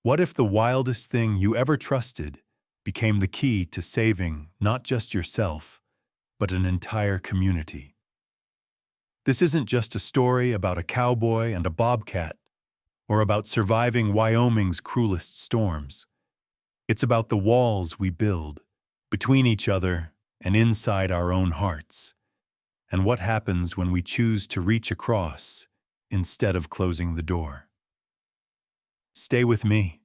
What if the wildest thing you ever trusted became the key to saving not just yourself, but an entire community? This isn't just a story about a cowboy and a bobcat, or about surviving Wyoming's cruelest storms. It's about the walls we build between each other and inside our own hearts, and what happens when we choose to reach across instead of closing the door. Stay with me,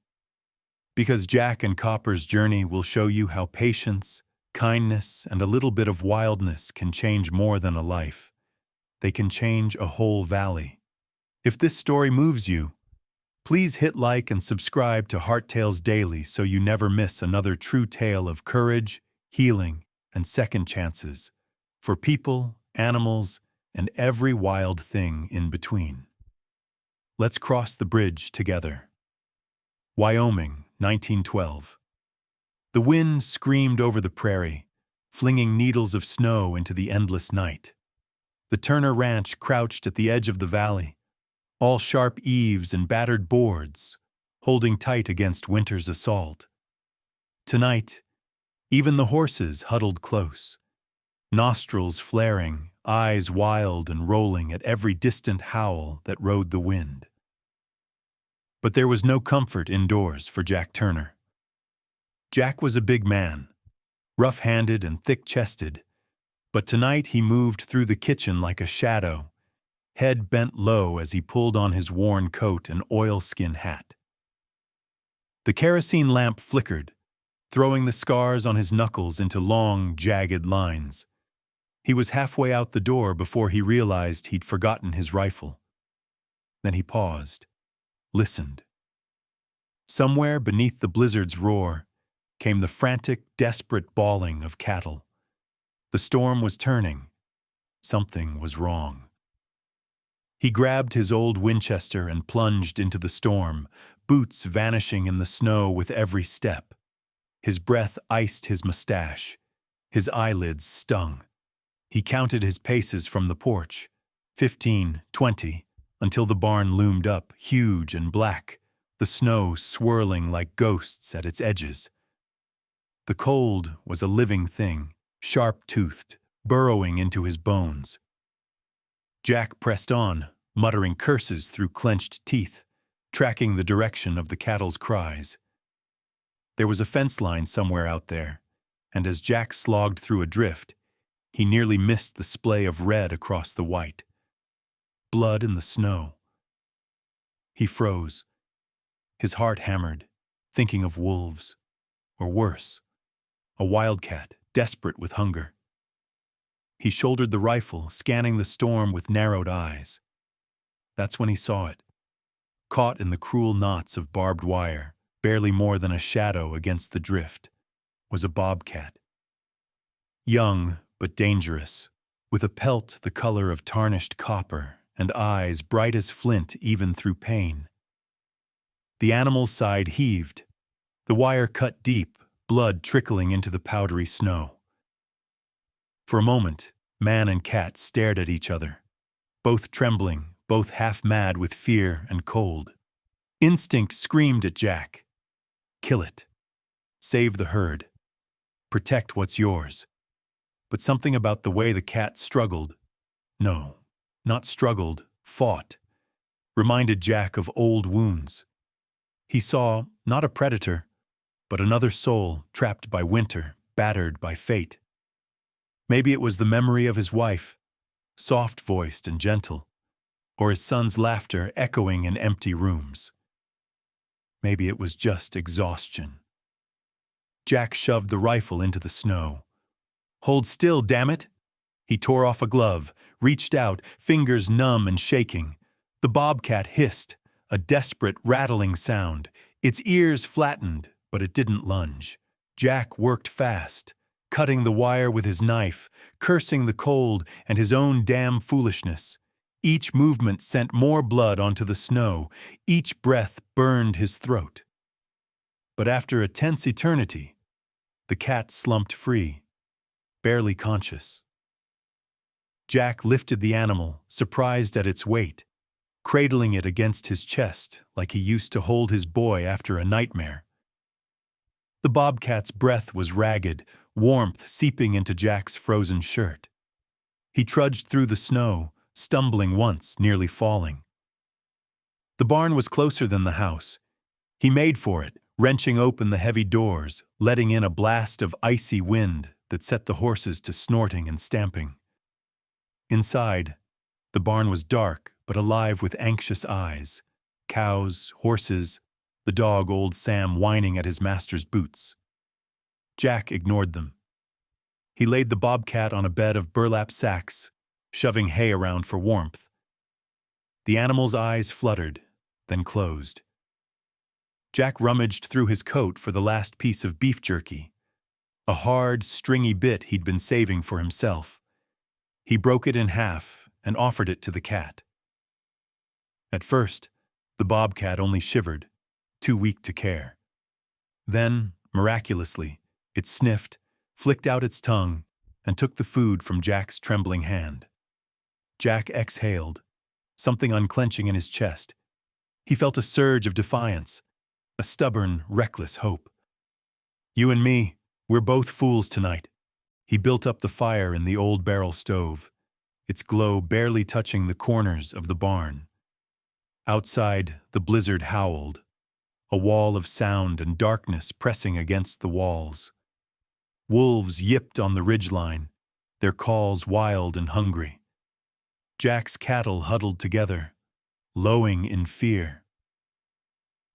because Jack and Copper's journey will show you how patience, kindness, and a little bit of wildness can change more than a life. They can change a whole valley. If this story moves you, please hit like and subscribe to HeartTails Daily so you never miss another true tale of courage, healing, and second chances for people, animals, and every wild thing in between. Let's cross the bridge together. Wyoming, 1912. The wind screamed over the prairie, flinging needles of snow into the endless night. The Turner Ranch crouched at the edge of the valley, all sharp eaves and battered boards, holding tight against winter's assault. Tonight, even the horses huddled close, nostrils flaring, eyes wild and rolling at every distant howl that rode the wind. But there was no comfort indoors for Jack Turner. Jack was a big man, rough-handed and thick-chested, but tonight he moved through the kitchen like a shadow, head bent low as he pulled on his worn coat and oilskin hat. The kerosene lamp flickered, throwing the scars on his knuckles into long, jagged lines. He was halfway out the door before he realized he'd forgotten his rifle. Then he paused, listened. Somewhere beneath the blizzard's roar came the frantic, desperate bawling of cattle. The storm was turning. Something was wrong. He grabbed his old Winchester and plunged into the storm, boots vanishing in the snow with every step. His breath iced his mustache. His eyelids stung. He counted his paces from the porch, 15, 20, until the barn loomed up, huge and black, the snow swirling like ghosts at its edges. The cold was a living thing, sharp-toothed, burrowing into his bones. Jack pressed on, muttering curses through clenched teeth, tracking the direction of the cattle's cries. There was a fence line somewhere out there, and as Jack slogged through a drift, he nearly missed the splay of red across the white. Blood in the snow. He froze. His heart hammered, thinking of wolves, or worse, a wildcat, desperate with hunger. He shouldered the rifle, scanning the storm with narrowed eyes. That's when he saw it. Caught in the cruel knots of barbed wire, barely more than a shadow against the drift, was a bobcat. Young but dangerous, with a pelt the color of tarnished copper and eyes bright as flint even through pain. The animal's side heaved, the wire cut deep, blood trickling into the powdery snow. For a moment, man and cat stared at each other, both trembling, both half-mad with fear and cold. Instinct screamed at Jack. Kill it. Save the herd. Protect what's yours. But something about the way the cat struggled, no, not struggled, fought, reminded Jack of old wounds. He saw, not a predator, but another soul trapped by winter, battered by fate. Maybe it was the memory of his wife, soft-voiced and gentle, or his son's laughter echoing in empty rooms. Maybe it was just exhaustion. Jack shoved the rifle into the snow. Hold still, damn it! He tore off a glove, reached out, fingers numb and shaking. The bobcat hissed, a desperate, rattling sound. Its ears flattened, but it didn't lunge. Jack worked fast, cutting the wire with his knife, cursing the cold and his own damn foolishness. Each movement sent more blood onto the snow. Each breath burned his throat. But after a tense eternity, the cat slumped free, barely conscious. Jack lifted the animal, surprised at its weight. cradling it against his chest like he used to hold his boy after a nightmare. The bobcat's breath was ragged, warmth seeping into Jack's frozen shirt. He trudged through the snow, stumbling once, nearly falling. The barn was closer than the house. He made for it, wrenching open the heavy doors, letting in a blast of icy wind that set the horses to snorting and stamping. Inside, the barn was dark but alive with anxious eyes. Cows, horses, the dog old Sam whining at his master's boots. Jack ignored them. He laid the bobcat on a bed of burlap sacks, shoving hay around for warmth. The animal's eyes fluttered, then closed. Jack rummaged through his coat for the last piece of beef jerky, a hard, stringy bit he'd been saving for himself. He broke it in half and offered it to the cat. At first, the bobcat only shivered, too weak to care. Then, miraculously, it sniffed, flicked out its tongue, and took the food from Jack's trembling hand. Jack exhaled, something unclenching in his chest. He felt a surge of defiance, a stubborn, reckless hope. "You and me, we're both fools tonight." He built up the fire in the old barrel stove, its glow barely touching the corners of the barn. Outside, the blizzard howled, a wall of sound and darkness pressing against the walls. Wolves yipped on the ridgeline, their calls wild and hungry. Jack's cattle huddled together, lowing in fear.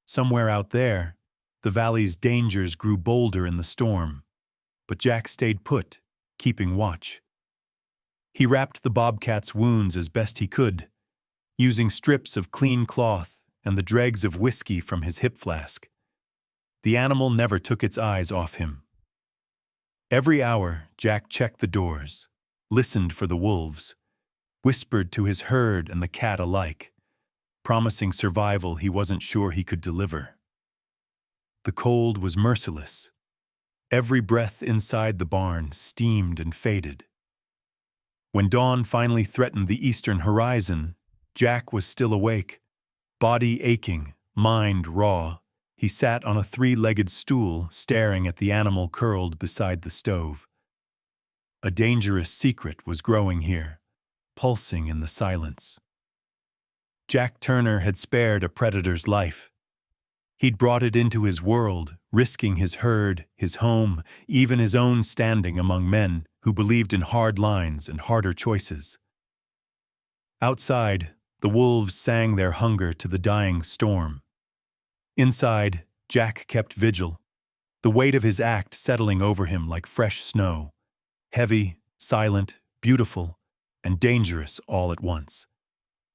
Somewhere out there, the valley's dangers grew bolder in the storm, but Jack stayed put, keeping watch. He wrapped the bobcat's wounds as best he could, using strips of clean cloth and the dregs of whiskey from his hip flask. The animal never took its eyes off him. Every hour, Jack checked the doors, listened for the wolves, whispered to his herd and the cat alike, promising survival he wasn't sure he could deliver. The cold was merciless. Every breath inside the barn steamed and faded. When dawn finally threatened the eastern horizon, Jack was still awake, body aching, mind raw. He sat on a three-legged stool, staring at the animal curled beside the stove. A dangerous secret was growing here, pulsing in the silence. Jack Turner had spared a predator's life. He'd brought it into his world, risking his herd, his home, even his own standing among men who believed in hard lines and harder choices. Outside, the wolves sang their hunger to the dying storm. Inside, Jack kept vigil, the weight of his act settling over him like fresh snow, heavy, silent, beautiful, and dangerous all at once.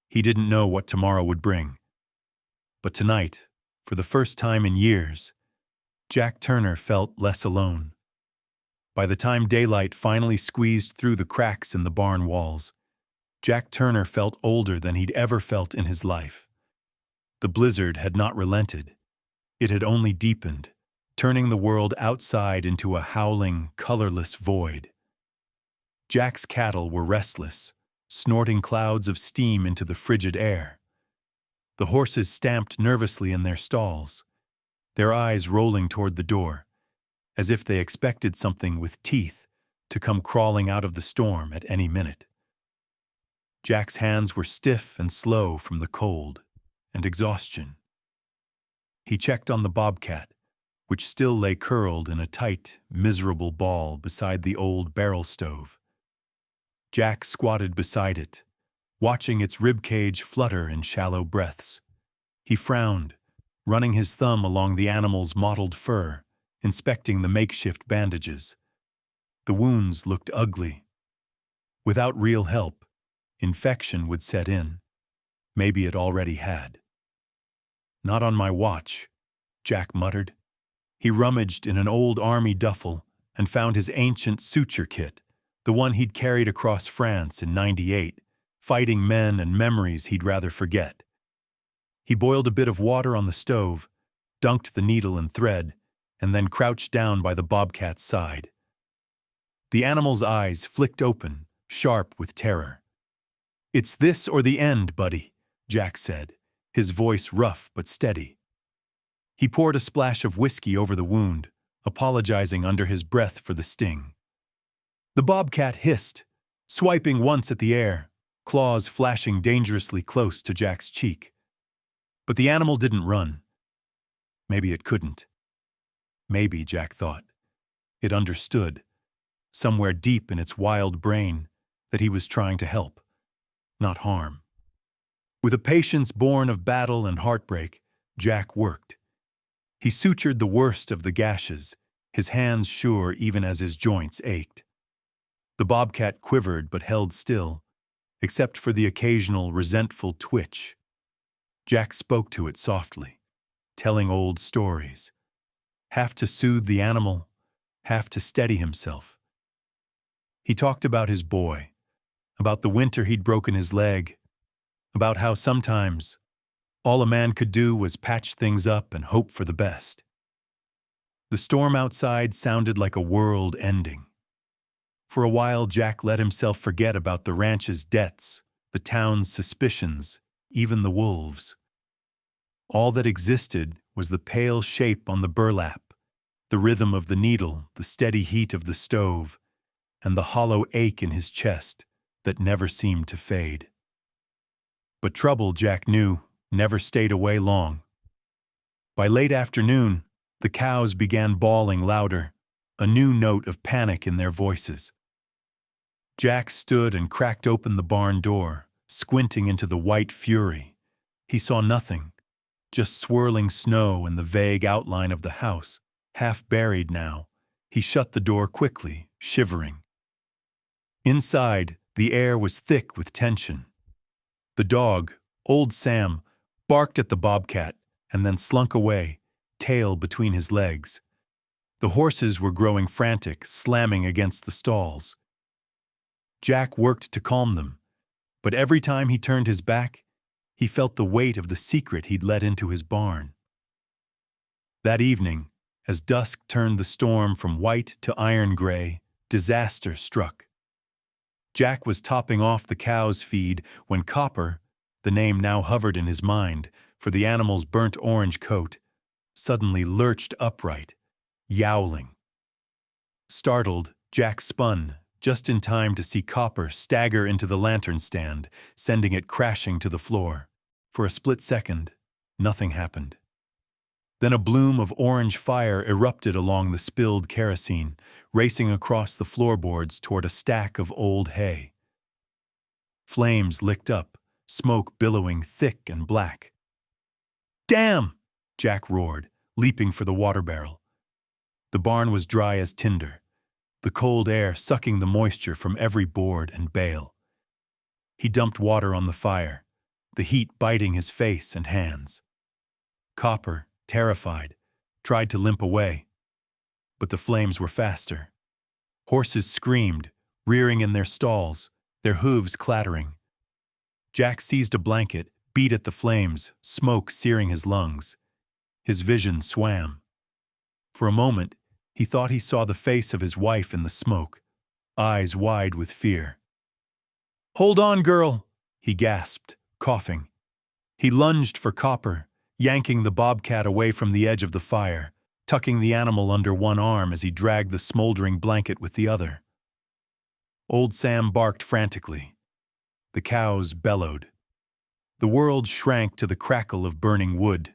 He didn't know what tomorrow would bring. But tonight, for the first time in years, Jack Turner felt less alone. By the time daylight finally squeezed through the cracks in the barn walls, Jack Turner felt older than he'd ever felt in his life. The blizzard had not relented. It had only deepened, turning the world outside into a howling, colorless void. Jack's cattle were restless, snorting clouds of steam into the frigid air. The horses stamped nervously in their stalls, their eyes rolling toward the door, as if they expected something with teeth to come crawling out of the storm at any minute. Jack's hands were stiff and slow from the cold and exhaustion. He checked on the bobcat, which still lay curled in a tight, miserable ball beside the old barrel stove. Jack squatted beside it, watching its ribcage flutter in shallow breaths. He frowned, running his thumb along the animal's mottled fur, inspecting the makeshift bandages. The wounds looked ugly. Without real help, infection would set in. Maybe it already had. "Not on my watch," Jack muttered. He rummaged in an old army duffel and found his ancient suture kit, the one he'd carried across France in '98, fighting men and memories he'd rather forget. He boiled a bit of water on the stove, dunked the needle and thread, and then crouched down by the bobcat's side. The animal's eyes flicked open, sharp with terror. "It's this or the end, buddy," Jack said, his voice rough but steady. He poured a splash of whiskey over the wound, apologizing under his breath for the sting. The bobcat hissed, swiping once at the air, claws flashing dangerously close to Jack's cheek. But the animal didn't run. Maybe it couldn't. Maybe, Jack thought, it understood, somewhere deep in its wild brain, that he was trying to help, not harm. With a patience born of battle and heartbreak, Jack worked. He sutured the worst of the gashes, his hands sure even as his joints ached. The bobcat quivered but held still, except for the occasional resentful twitch. Jack spoke to it softly, telling old stories, half to soothe the animal, half to steady himself. He talked about his boy, about the winter he'd broken his leg, about how sometimes all a man could do was patch things up and hope for the best. The storm outside sounded like a world ending. For a while, Jack let himself forget about the ranch's debts, the town's suspicions, even the wolves. All that existed was the pale shape on the burlap, the rhythm of the needle, the steady heat of the stove, and the hollow ache in his chest that never seemed to fade. But trouble, Jack knew, never stayed away long. By late afternoon, the cows began bawling louder, a new note of panic in their voices. Jack stood and cracked open the barn door, squinting into the white fury. He saw nothing, just swirling snow and the vague outline of the house, half buried now. He shut the door quickly, shivering. Inside, the air was thick with tension. The dog, old Sam, barked at the bobcat and then slunk away, tail between his legs. The horses were growing frantic, slamming against the stalls. Jack worked to calm them, but every time he turned his back, he felt the weight of the secret he'd let into his barn. That evening, as dusk turned the storm from white to iron gray, disaster struck. Jack was topping off the cow's feed when Copper, the name now hovered in his mind for the animal's burnt orange coat, suddenly lurched upright, yowling. Startled, Jack spun, just in time to see Copper stagger into the lantern stand, sending it crashing to the floor. For a split second, nothing happened. Then a bloom of orange fire erupted along the spilled kerosene, racing across the floorboards toward a stack of old hay. Flames licked up, smoke billowing thick and black. "Damn!" Jack roared, leaping for the water barrel. The barn was dry as tinder, the cold air sucking the moisture from every board and bale. He dumped water on the fire, the heat biting his face and hands. Copper, terrified, tried to limp away, but the flames were faster. Horses screamed, rearing in their stalls, their hooves clattering. Jack seized a blanket, beat at the flames, smoke searing his lungs. His vision swam. For a moment, he thought he saw the face of his wife in the smoke, eyes wide with fear. "Hold on, girl," he gasped, coughing. He lunged for Copper, yanking the bobcat away from the edge of the fire, tucking the animal under one arm as he dragged the smoldering blanket with the other. Old Sam barked frantically. The cows bellowed. The world shrank to the crackle of burning wood,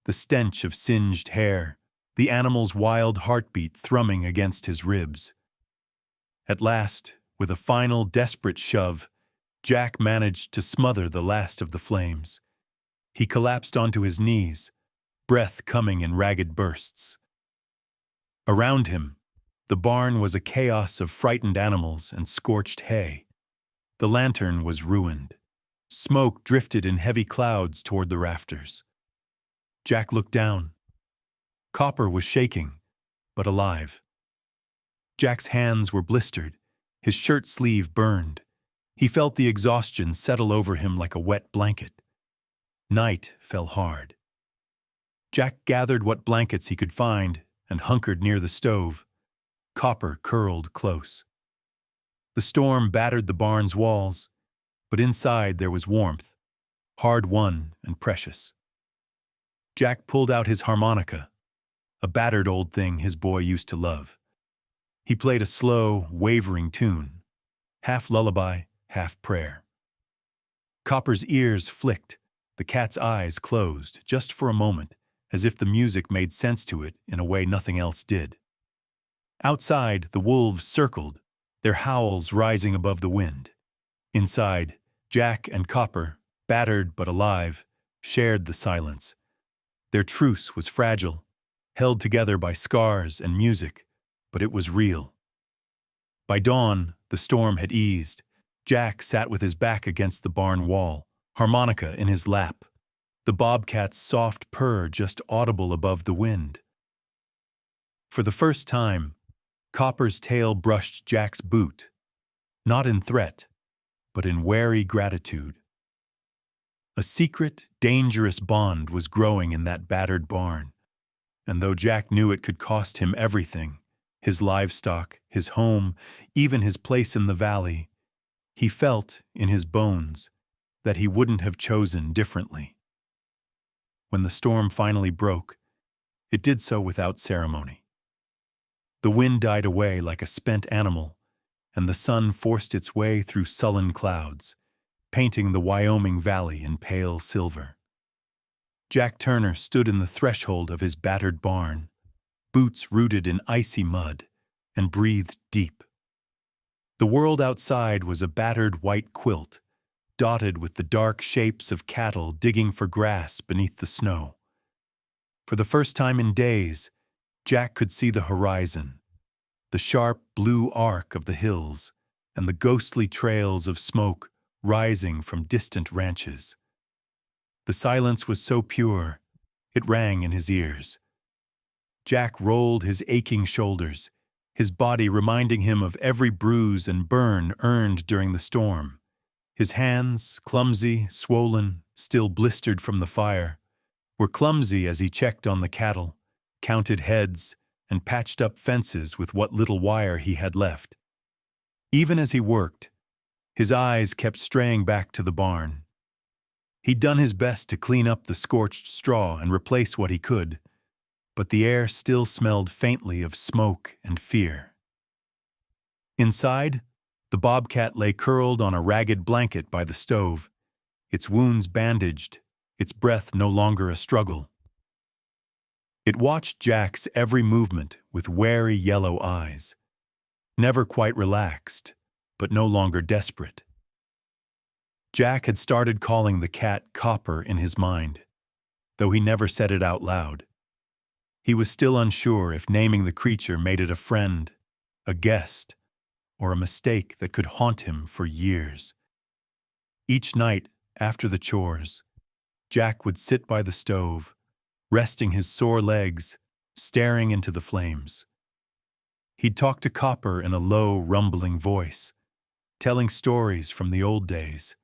the stench of singed hair, the animal's wild heartbeat thrumming against his ribs. At last, with a final desperate shove, Jack managed to smother the last of the flames. He collapsed onto his knees, breath coming in ragged bursts. Around him, the barn was a chaos of frightened animals and scorched hay. The lantern was ruined. Smoke drifted in heavy clouds toward the rafters. Jack looked down. Copper was shaking, but alive. Jack's hands were blistered, his shirt sleeve burned. He felt the exhaustion settle over him like a wet blanket. Night fell hard. Jack gathered what blankets he could find and hunkered near the stove. Copper curled close. The storm battered the barn's walls, but inside there was warmth, hard-won and precious. Jack pulled out his harmonica, a battered old thing his boy used to love. He played a slow, wavering tune, half lullaby, half prayer. Copper's ears flicked, the cat's eyes closed, just for a moment, as if the music made sense to it in a way nothing else did. Outside, the wolves circled, their howls rising above the wind. Inside, Jack and Copper, battered but alive, shared the silence. Their truce was fragile, held together by scars and music, but it was real. By dawn, the storm had eased. Jack sat with his back against the barn wall, harmonica in his lap, the bobcat's soft purr just audible above the wind. For the first time, Copper's tail brushed Jack's boot, not in threat, but in wary gratitude. A secret, dangerous bond was growing in that battered barn, and though Jack knew it could cost him everything, his livestock, his home, even his place in the valley, he felt, in his bones, that he wouldn't have chosen differently. When the storm finally broke, it did so without ceremony. The wind died away like a spent animal, and the sun forced its way through sullen clouds, painting the Wyoming Valley in pale silver. Jack Turner stood in the threshold of his battered barn, boots rooted in icy mud, and breathed deep. The world outside was a battered white quilt, dotted with the dark shapes of cattle digging for grass beneath the snow. For the first time in days, Jack could see the horizon, the sharp blue arc of the hills, and the ghostly trails of smoke rising from distant ranches. The silence was so pure, it rang in his ears. Jack rolled his aching shoulders, his body reminding him of every bruise and burn earned during the storm. His hands, clumsy, swollen, still blistered from the fire, were clumsy as he checked on the cattle, counted heads, and patched up fences with what little wire he had left. Even as he worked, his eyes kept straying back to the barn. He'd done his best to clean up the scorched straw and replace what he could, but the air still smelled faintly of smoke and fear. Inside, the bobcat lay curled on a ragged blanket by the stove, its wounds bandaged, its breath no longer a struggle. It watched Jack's every movement with wary yellow eyes, never quite relaxed, but no longer desperate. Jack had started calling the cat Copper in his mind, though he never said it out loud. He was still unsure if naming the creature made it a friend, a guest, or a mistake that could haunt him for years. Each night, after the chores, Jack would sit by the stove, resting his sore legs, staring into the flames. He'd talk to Copper in a low, rumbling voice, telling stories from the old days,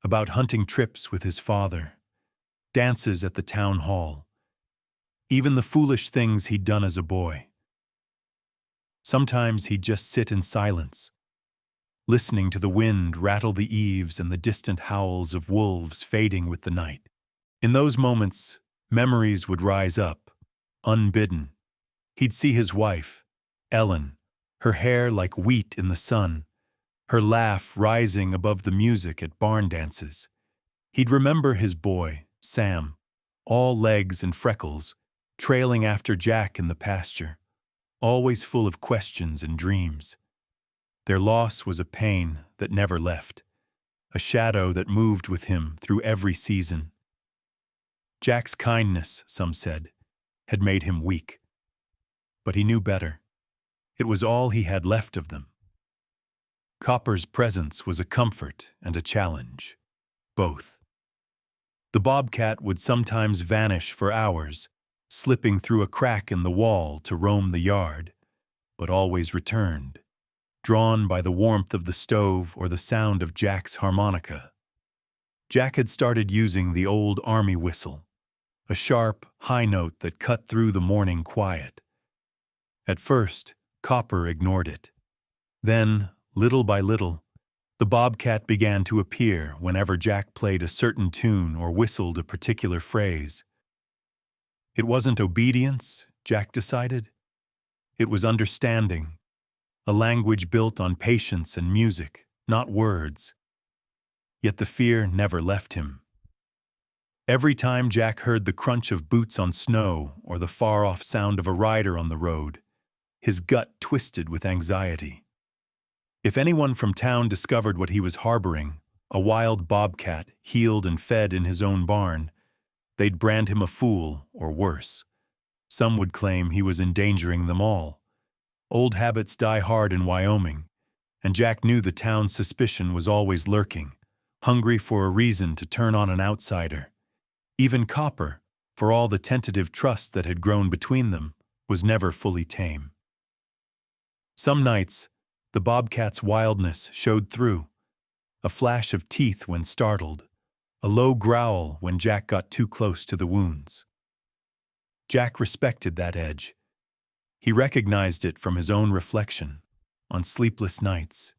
about hunting trips with his father, dances at the town hall, even the foolish things he'd done as a boy. Sometimes he'd just sit in silence, listening to the wind rattle the eaves and the distant howls of wolves fading with the night. In those moments, memories would rise up, unbidden. He'd see his wife, Ellen, her hair like wheat in the sun, her laugh rising above the music at barn dances. He'd remember his boy, Sam, all legs and freckles, trailing after Jack in the pasture, always full of questions and dreams. Their loss was a pain that never left, a shadow that moved with him through every season. Jack's kindness, some said, had made him weak. But he knew better. It was all he had left of them. Copper's presence was a comfort and a challenge, both. The bobcat would sometimes vanish for hours, slipping through a crack in the wall to roam the yard, but always returned, drawn by the warmth of the stove or the sound of Jack's harmonica. Jack had started using the old army whistle, a sharp, high note that cut through the morning quiet. At first, Copper ignored it. Then, little by little, The Bobcat began to appear whenever Jack played a certain tune or whistled a particular phrase. It wasn't obedience, Jack decided. It was understanding, a language built on patience and music, not words. Yet the fear never left him. Every time Jack heard the crunch of boots on snow or the far-off sound of a rider on the road, his gut twisted with anxiety. If anyone from town discovered what he was harboring, a wild bobcat healed and fed in his own barn, they'd brand him a fool, or worse. Some would claim he was endangering them all. Old habits die hard in Wyoming, and Jack knew the town's suspicion was always lurking, hungry for a reason to turn on an outsider. Even Copper, for all the tentative trust that had grown between them, was never fully tame. Some nights, the bobcat's wildness showed through. A flash of teeth when startled, a low growl when Jack got too close to the wounds. Jack respected that edge. He recognized it from his own reflection, on sleepless nights,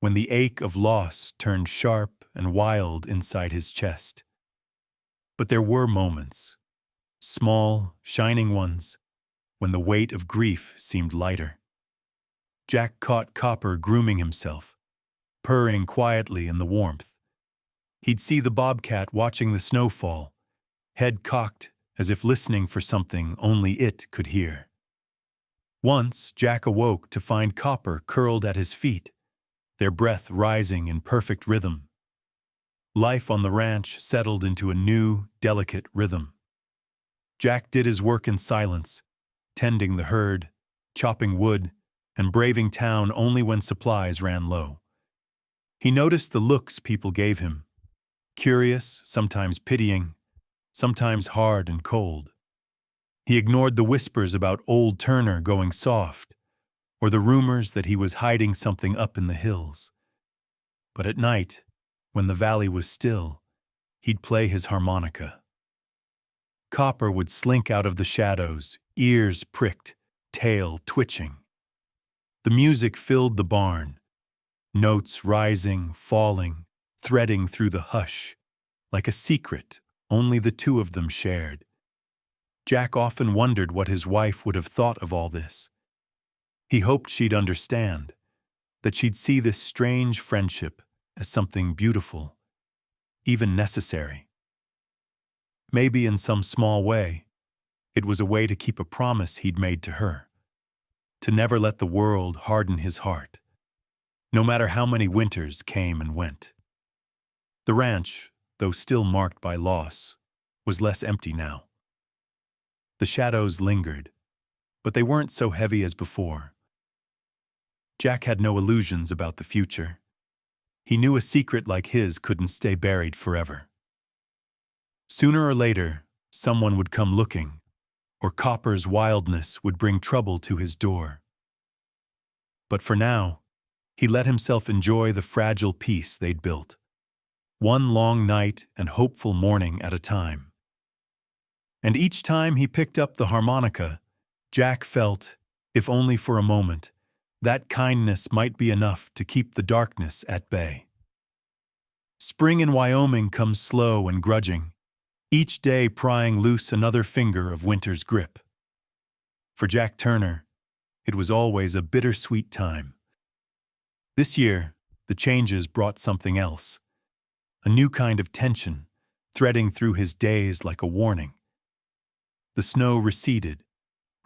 when the ache of loss turned sharp and wild inside his chest. But there were moments, small, shining ones, when the weight of grief seemed lighter. Jack caught Copper grooming himself, purring quietly in the warmth. He'd see the bobcat watching the snowfall, head cocked as if listening for something only it could hear. Once, Jack awoke to find Copper curled at his feet, their breath rising in perfect rhythm. Life on the ranch settled into a new, delicate rhythm. Jack did his work in silence, tending the herd, chopping wood, and braving town only when supplies ran low. He noticed the looks people gave him, curious, sometimes pitying, sometimes hard and cold. He ignored the whispers about old Turner going soft, or the rumors that he was hiding something up in the hills. But at night, when the valley was still, he'd play his harmonica. Copper would slink out of the shadows, ears pricked, tail twitching. The music filled the barn, notes rising, falling, threading through the hush, like a secret only the two of them shared. Jack often wondered what his wife would have thought of all this. He hoped she'd understand, that she'd see this strange friendship as something beautiful, even necessary. Maybe in some small way, it was a way to keep a promise he'd made to her, to never let the world harden his heart, no matter how many winters came and went. The ranch, though still marked by loss, was less empty now. The shadows lingered, but they weren't so heavy as before. Jack had no illusions about the future. He knew a secret like his couldn't stay buried forever. Sooner or later, someone would come looking, or Copper's wildness would bring trouble to his door. But for now, he let himself enjoy the fragile peace they'd built, one long night and hopeful morning at a time. And each time he picked up the harmonica, Jack felt, if only for a moment, that kindness might be enough to keep the darkness at bay. Spring in Wyoming comes slow and grudging, each day prying loose another finger of winter's grip. For Jack Turner, it was always a bittersweet time. This year, the changes brought something else, a new kind of tension, threading through his days like a warning. The snow receded,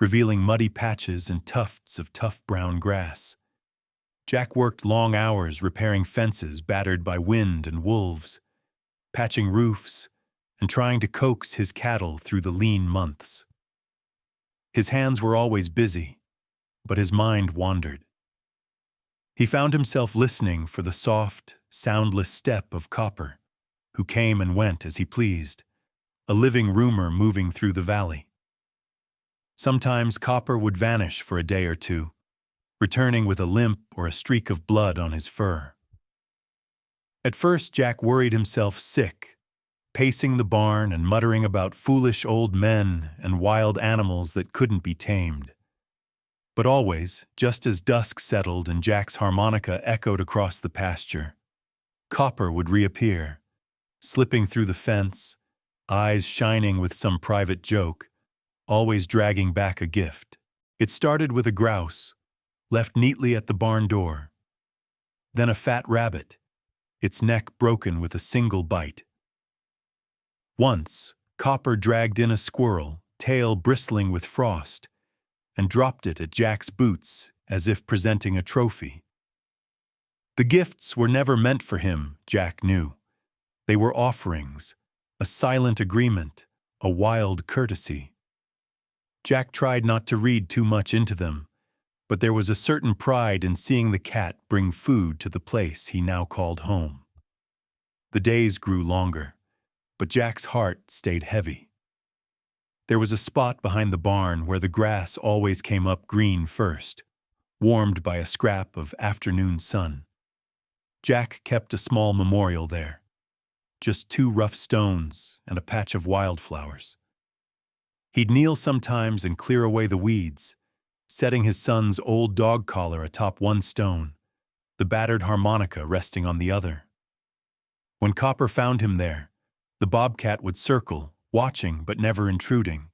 revealing muddy patches and tufts of tough brown grass. Jack worked long hours repairing fences battered by wind and wolves, patching roofs, and trying to coax his cattle through the lean months. His hands were always busy, but his mind wandered. He found himself listening for the soft, soundless step of Copper, who came and went as he pleased, a living rumor moving through the valley. Sometimes Copper would vanish for a day or two, returning with a limp or a streak of blood on his fur. At first, Jack worried himself sick, pacing the barn and muttering about foolish old men and wild animals that couldn't be tamed. But always, just as dusk settled and Jack's harmonica echoed across the pasture, Copper would reappear, slipping through the fence, eyes shining with some private joke, always dragging back a gift. It started with a grouse, left neatly at the barn door. Then a fat rabbit, its neck broken with a single bite. Once, Copper dragged in a squirrel, tail bristling with frost, and dropped it at Jack's boots as if presenting a trophy. The gifts were never meant for him, Jack knew. They were offerings, a silent agreement, a wild courtesy. Jack tried not to read too much into them, but there was a certain pride in seeing the cat bring food to the place he now called home. The days grew longer, but Jack's heart stayed heavy. There was a spot behind the barn where the grass always came up green first, warmed by a scrap of afternoon sun. Jack kept a small memorial there, just 2 rough stones and a patch of wildflowers. He'd kneel sometimes and clear away the weeds, setting his son's old dog collar atop one stone, the battered harmonica resting on the other. When Copper found him there, the Bobcat would circle, watching but never intruding,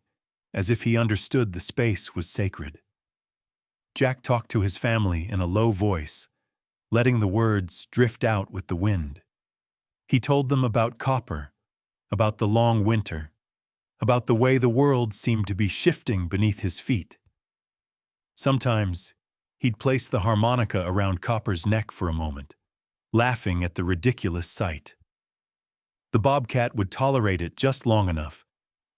as if he understood the space was sacred. Jack talked to his family in a low voice, letting the words drift out with the wind. He told them about Copper, about the long winter, about the way the world seemed to be shifting beneath his feet. Sometimes, he'd place the harmonica around Copper's neck for a moment, laughing at the ridiculous sight. The Bobcat would tolerate it just long enough,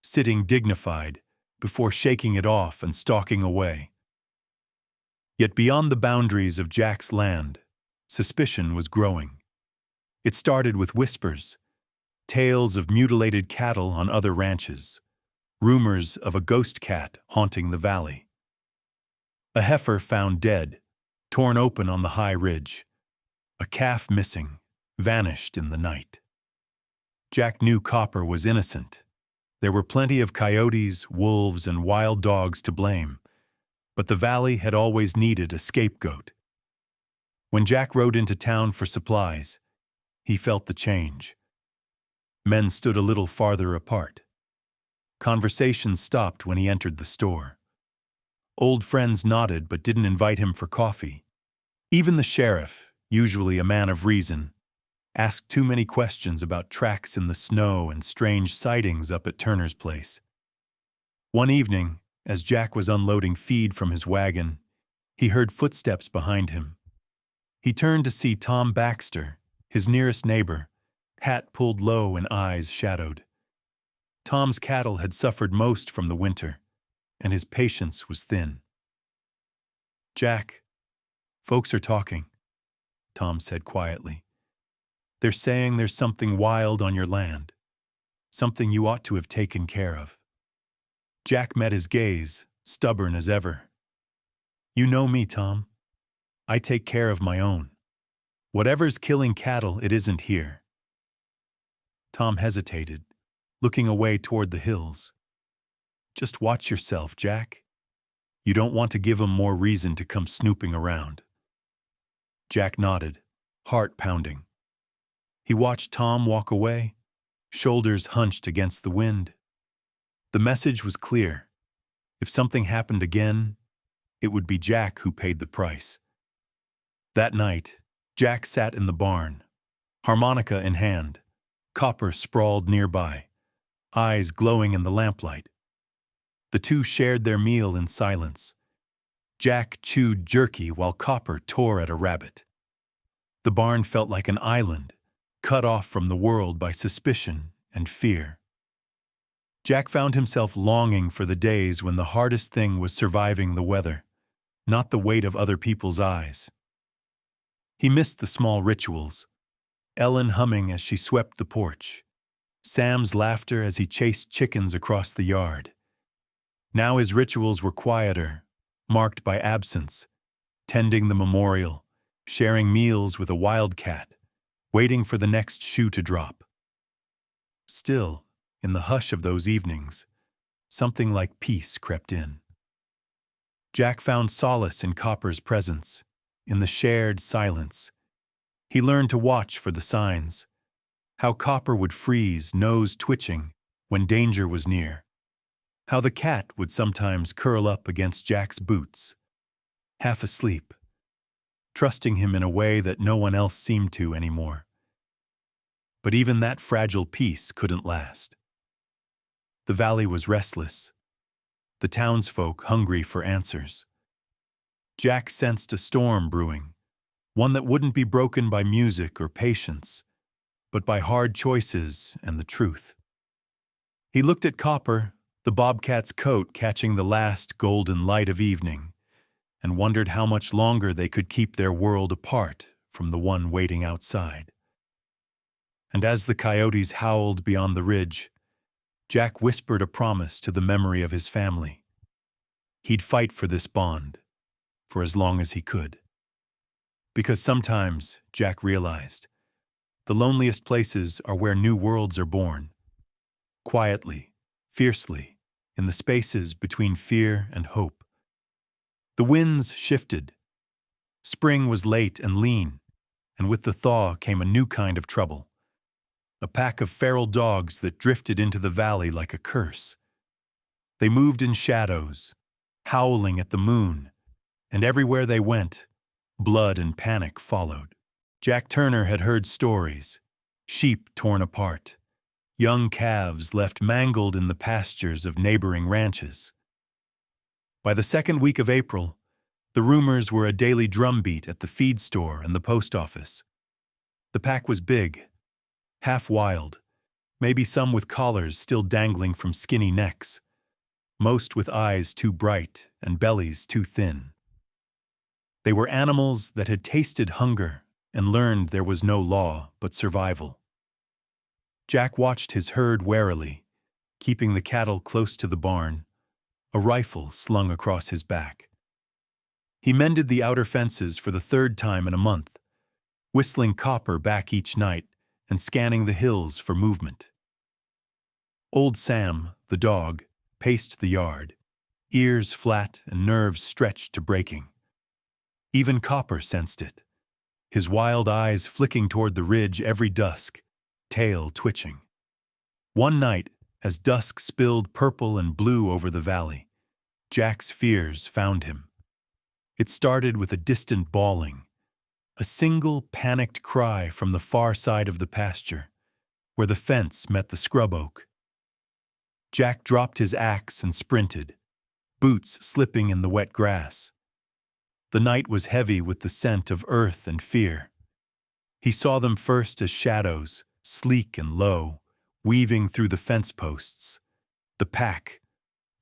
sitting dignified, before shaking it off and stalking away. Yet beyond the boundaries of Jack's land, suspicion was growing. It started with whispers, tales of mutilated cattle on other ranches, rumors of a ghost cat haunting the valley. A heifer found dead, torn open on the high ridge, a calf missing, vanished in the night. Jack knew Copper was innocent. There were plenty of coyotes, wolves, and wild dogs to blame, but the valley had always needed a scapegoat. When Jack rode into town for supplies, he felt the change. Men stood a little farther apart. Conversations stopped when he entered the store. Old friends nodded but didn't invite him for coffee. Even the sheriff, usually a man of reason, asked too many questions about tracks in the snow and strange sightings up at Turner's place. One evening, as Jack was unloading feed from his wagon, he heard footsteps behind him. He turned to see Tom Baxter, his nearest neighbor, hat pulled low and eyes shadowed. Tom's cattle had suffered most from the winter, and his patience was thin. "Jack, folks are talking," Tom said quietly. "They're saying there's something wild on your land, something you ought to have taken care of." Jack met his gaze, stubborn as ever. "You know me, Tom. I take care of my own. Whatever's killing cattle, it isn't here." Tom hesitated, looking away toward the hills. "Just watch yourself, Jack. You don't want to give 'em more reason to come snooping around." Jack nodded, heart pounding. He watched Tom walk away, shoulders hunched against the wind. The message was clear. If something happened again, it would be Jack who paid the price. That night, Jack sat in the barn, harmonica in hand, Copper sprawled nearby, eyes glowing in the lamplight. The two shared their meal in silence. Jack chewed jerky while Copper tore at a rabbit. The barn felt like an island, cut off from the world by suspicion and fear. Jack found himself longing for the days when the hardest thing was surviving the weather, not the weight of other people's eyes. He missed the small rituals, Ellen humming as she swept the porch, Sam's laughter as he chased chickens across the yard. Now his rituals were quieter, marked by absence, tending the memorial, sharing meals with a wildcat, waiting for the next shoe to drop. Still, in the hush of those evenings, something like peace crept in. Jack found solace in Copper's presence, in the shared silence. He learned to watch for the signs, how Copper would freeze, nose twitching, when danger was near, how the cat would sometimes curl up against Jack's boots, half asleep, trusting him in a way that no one else seemed to anymore. But even that fragile peace couldn't last. The valley was restless, the townsfolk hungry for answers. Jack sensed a storm brewing, one that wouldn't be broken by music or patience, but by hard choices and the truth. He looked at Copper, the Bobcat's coat catching the last golden light of evening, and wondered how much longer they could keep their world apart from the one waiting outside. And as the coyotes howled beyond the ridge, Jack whispered a promise to the memory of his family. He'd fight for this bond, for as long as he could. Because sometimes, Jack realized, the loneliest places are where new worlds are born. Quietly, fiercely, in the spaces between fear and hope. The winds shifted. Spring was late and lean, and with the thaw came a new kind of trouble. A pack of feral dogs that drifted into the valley like a curse. They moved in shadows, howling at the moon, and everywhere they went, blood and panic followed. Jack Turner had heard stories, sheep torn apart, young calves left mangled in the pastures of neighboring ranches. By the second week of April, the rumors were a daily drumbeat at the feed store and the post office. The pack was big, half wild, maybe some with collars still dangling from skinny necks, most with eyes too bright and bellies too thin. They were animals that had tasted hunger and learned there was no law but survival. Jack watched his herd warily, keeping the cattle close to the barn, a rifle slung across his back. He mended the outer fences for the third time in a month, whistling Copper back each night and scanning the hills for movement. Old Sam, the dog, paced the yard, ears flat and nerves stretched to breaking. Even Copper sensed it, his wild eyes flicking toward the ridge every dusk, tail twitching. One night, as dusk spilled purple and blue over the valley, Jack's fears found him. It started with a distant bawling, a single panicked cry from the far side of the pasture, where the fence met the scrub oak. Jack dropped his axe and sprinted, boots slipping in the wet grass. The night was heavy with the scent of earth and fear. He saw them first as shadows, sleek and low, weaving through the fence posts. The pack,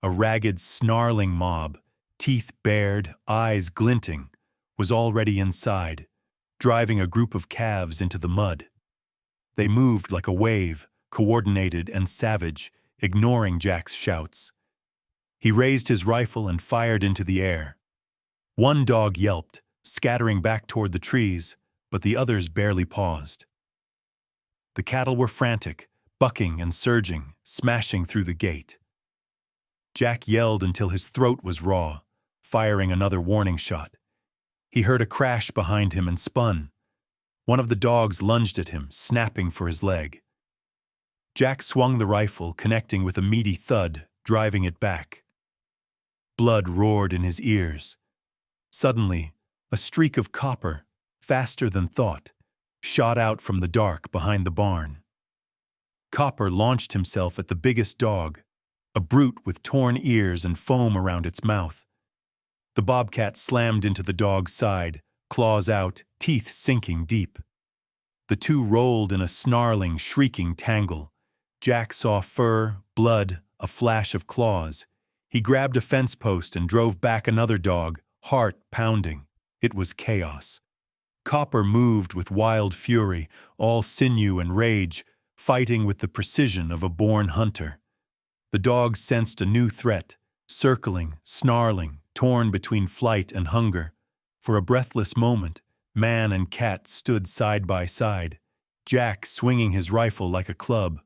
a ragged, snarling mob, teeth bared, eyes glinting, was already inside, driving a group of calves into the mud. They moved like a wave, coordinated and savage, ignoring Jack's shouts. He raised his rifle and fired into the air. One dog yelped, scattering back toward the trees, but the others barely paused. The cattle were frantic, bucking and surging, smashing through the gate. Jack yelled until his throat was raw, firing another warning shot. He heard a crash behind him and spun. One of the dogs lunged at him, snapping for his leg. Jack swung the rifle, connecting with a meaty thud, driving it back. Blood roared in his ears. Suddenly, a streak of copper, faster than thought, shot out from the dark behind the barn. Copper launched himself at the biggest dog, a brute with torn ears and foam around its mouth. The bobcat slammed into the dog's side, claws out, teeth sinking deep. The two rolled in a snarling, shrieking tangle. Jack saw fur, blood, a flash of claws. He grabbed a fence post and drove back another dog, heart pounding. It was chaos. Copper moved with wild fury, all sinew and rage, fighting with the precision of a born hunter. The dogs sensed a new threat, circling, snarling, torn between flight and hunger. For a breathless moment, man and cat stood side by side, Jack swinging his rifle like a club,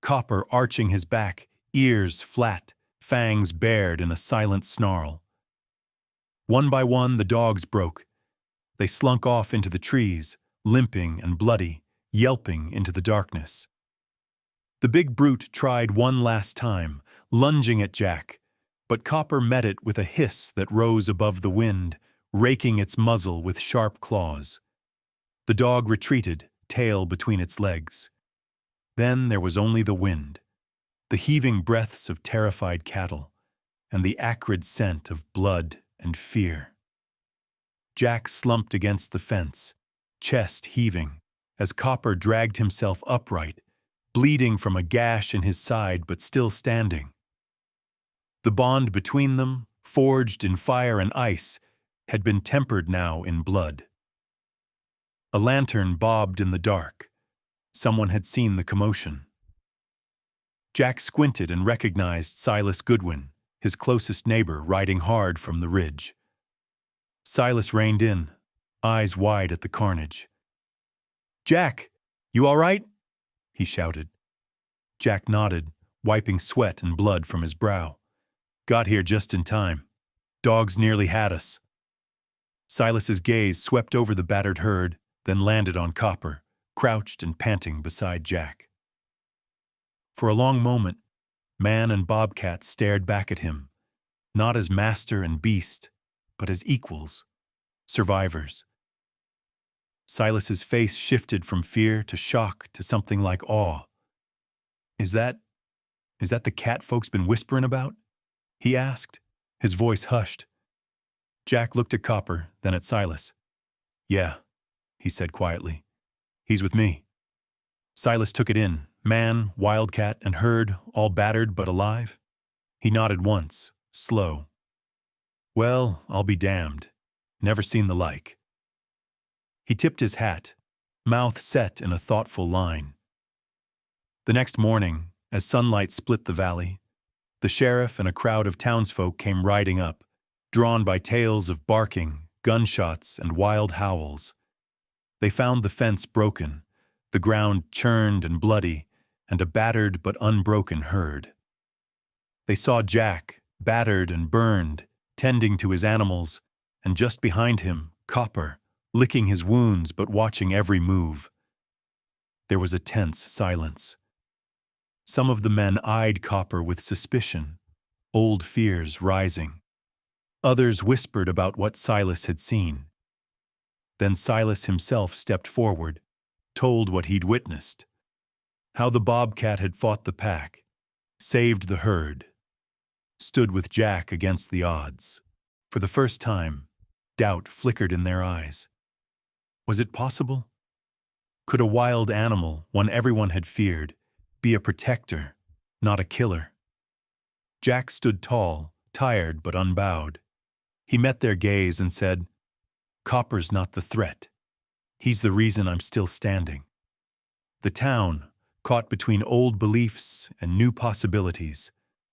Copper arching his back, ears flat, fangs bared in a silent snarl. One by one, the dogs broke. They slunk off into the trees, limping and bloody, yelping into the darkness. The big brute tried one last time, lunging at Jack, but Copper met it with a hiss that rose above the wind, raking its muzzle with sharp claws. The dog retreated, tail between its legs. Then there was only the wind, the heaving breaths of terrified cattle, and the acrid scent of blood and fear. Jack slumped against the fence, chest heaving, as Copper dragged himself upright, bleeding from a gash in his side but still standing. The bond between them, forged in fire and ice, had been tempered now in blood. A lantern bobbed in the dark. Someone had seen the commotion. Jack squinted and recognized Silas Goodwin, his closest neighbor, riding hard from the ridge. Silas reined in, eyes wide at the carnage. "Jack, you all right?" he shouted. Jack nodded, wiping sweat and blood from his brow. "Got here just in time. Dogs nearly had us." Silas's gaze swept over the battered herd, then landed on Copper, crouched and panting beside Jack. For a long moment, man and Bobcat stared back at him, not as master and beast, but as equals, survivors. Silas's face shifted from fear to shock to something like awe. Is that the cat folks been whispering about?" he asked, his voice hushed. Jack looked at Copper, then at Silas. "Yeah," he said quietly. "He's with me." Silas took it in, man, wildcat, and herd, all battered but alive. He nodded once, slow. "Well, I'll be damned. Never seen the like." He tipped his hat, mouth set in a thoughtful line. The next morning, as sunlight split the valley, the sheriff and a crowd of townsfolk came riding up, drawn by tales of barking, gunshots, and wild howls. They found the fence broken, the ground churned and bloody, and a battered but unbroken herd. They saw Jack, battered and burned, tending to his animals, and just behind him, Copper, licking his wounds but watching every move. There was a tense silence. Some of the men eyed Copper with suspicion, old fears rising. Others whispered about what Silas had seen. Then Silas himself stepped forward, told what he'd witnessed, how the Bobcat had fought the pack, saved the herd, stood with Jack against the odds. For the first time, doubt flickered in their eyes. Was it possible? Could a wild animal, one everyone had feared, be a protector, not a killer? Jack stood tall, tired but unbowed. He met their gaze and said, "Copper's not the threat. He's the reason I'm still standing." The town, caught between old beliefs and new possibilities,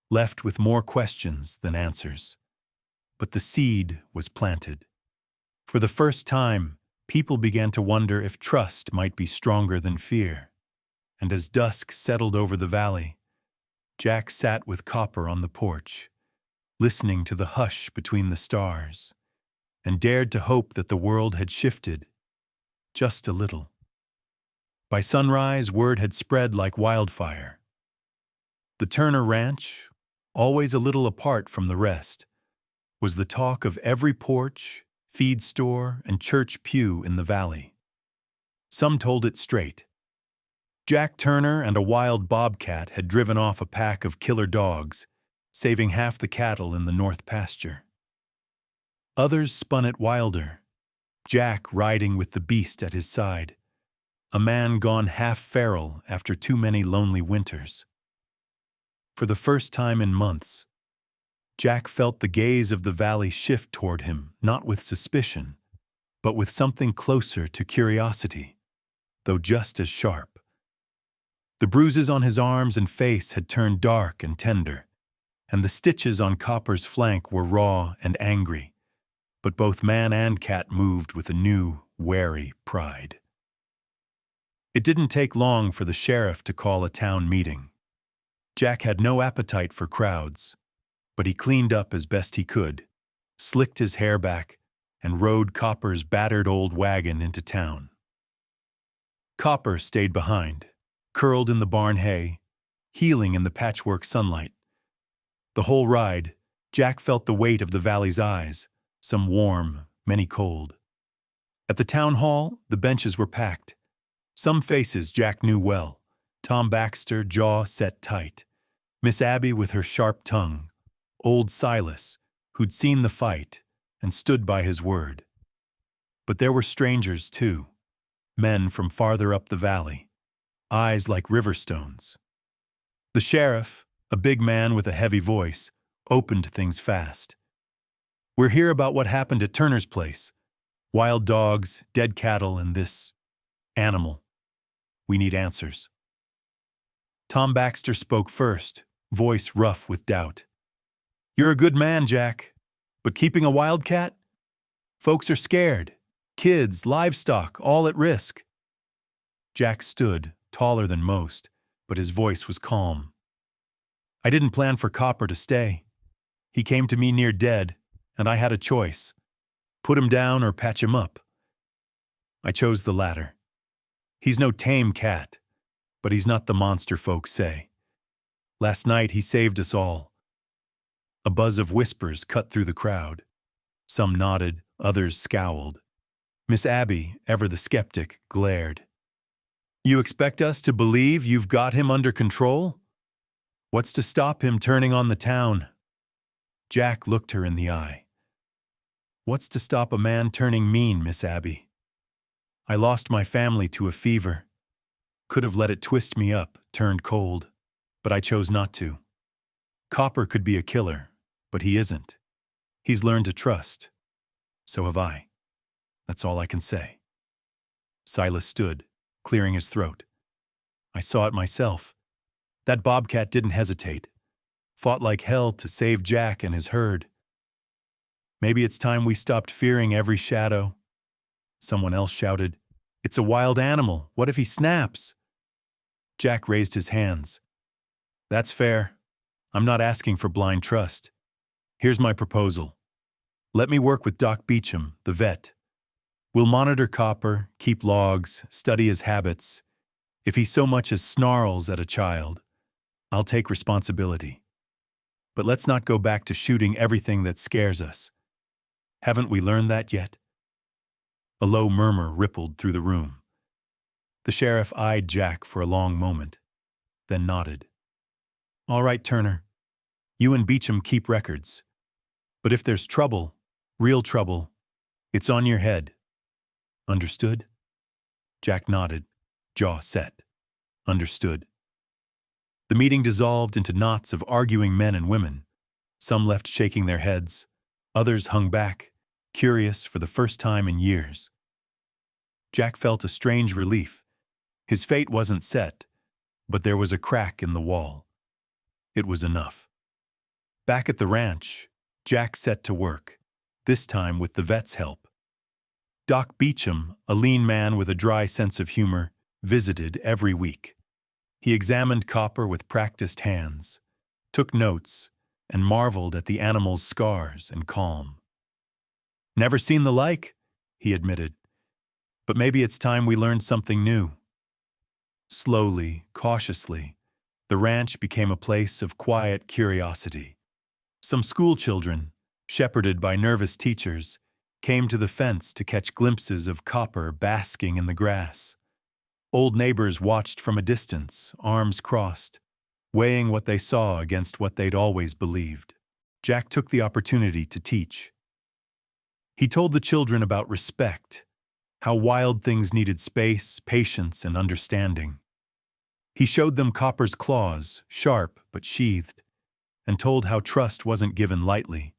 left with more questions than answers. But the seed was planted. For the first time, people began to wonder if trust might be stronger than fear. And as dusk settled over the valley, Jack sat with Copper on the porch, listening to the hush between the stars, and dared to hope that the world had shifted, just a little. By sunrise, word had spread like wildfire. The Turner Ranch, always a little apart from the rest, was the talk of every porch, feed store, and church pew in the valley. Some told it straight. Jack Turner and a wild bobcat had driven off a pack of killer dogs, saving half the cattle in the north pasture. Others spun it wilder, Jack riding with the beast at his side, a man gone half feral after too many lonely winters. For the first time in months, Jack felt the gaze of the valley shift toward him, not with suspicion, but with something closer to curiosity, though just as sharp. The bruises on his arms and face had turned dark and tender, and the stitches on Copper's flank were raw and angry, but both man and cat moved with a new, wary pride. It didn't take long for the sheriff to call a town meeting. Jack had no appetite for crowds, but he cleaned up as best he could, slicked his hair back, and rode Copper's battered old wagon into town. Copper stayed behind, curled in the barn hay, healing in the patchwork sunlight. The whole ride, Jack felt the weight of the valley's eyes, some warm, many cold. At the town hall, the benches were packed. Some faces Jack knew well. Tom Baxter, jaw set tight. Miss Abby with her sharp tongue. Old Silas, who'd seen the fight and stood by his word. But there were strangers, too. Men from farther up the valley. Eyes like river stones. The sheriff, a big man with a heavy voice, opened things fast. "We're here about what happened at Turner's place. Wild dogs, dead cattle, and this animal. We need answers." Tom Baxter spoke first, voice rough with doubt. "You're a good man, Jack, but keeping a wildcat? Folks are scared. Kids, livestock, all at risk." Jack stood, taller than most, but his voice was calm. "I didn't plan for Copper to stay. He came to me near dead, and I had a choice. Put him down or patch him up. I chose the latter. He's no tame cat, but he's not the monster folks say. Last night he saved us all." A buzz of whispers cut through the crowd. Some nodded, others scowled. Miss Abby, ever the skeptic, glared. "You expect us to believe you've got him under control? What's to stop him turning on the town?" Jack looked her in the eye. "What's to stop a man turning mean, Miss Abby? I lost my family to a fever. Could have let it twist me up, turned cold, but I chose not to. Copper could be a killer, but he isn't. He's learned to trust. So have I. That's all I can say." Silas stood, clearing his throat. "I saw it myself. That Bobcat didn't hesitate. Fought like hell to save Jack and his herd. Maybe it's time we stopped fearing every shadow." Someone else shouted, "It's a wild animal. What if he snaps?" Jack raised his hands. "That's fair. I'm not asking for blind trust. Here's my proposal. Let me work with Doc Beecham, the vet. We'll monitor Copper, keep logs, study his habits. If he so much as snarls at a child, I'll take responsibility. But let's not go back to shooting everything that scares us. Haven't we learned that yet?" A low murmur rippled through the room. The sheriff eyed Jack for a long moment, then nodded. "All right, Turner. You and Beecham keep records. But if there's trouble, real trouble, it's on your head. Understood?" Jack nodded, jaw set. Understood. The meeting dissolved into knots of arguing men and women. Some left shaking their heads. Others hung back, curious for the first time in years. Jack felt a strange relief. His fate wasn't set, but there was a crack in the wall. It was enough. Back at the ranch, Jack set to work, this time with the vet's help. Doc Beecham, a lean man with a dry sense of humor, visited every week. He examined Copper with practiced hands, took notes, and marveled at the animal's scars and calm. "Never seen the like," he admitted. "But maybe it's time we learned something new." Slowly, cautiously, the ranch became a place of quiet curiosity. Some school children, shepherded by nervous teachers, came to the fence to catch glimpses of Copper basking in the grass. Old neighbors watched from a distance, arms crossed, weighing what they saw against what they'd always believed. Jack took the opportunity to teach. He told the children about respect, how wild things needed space, patience, and understanding. He showed them Copper's claws, sharp but sheathed, and told how trust wasn't given lightly,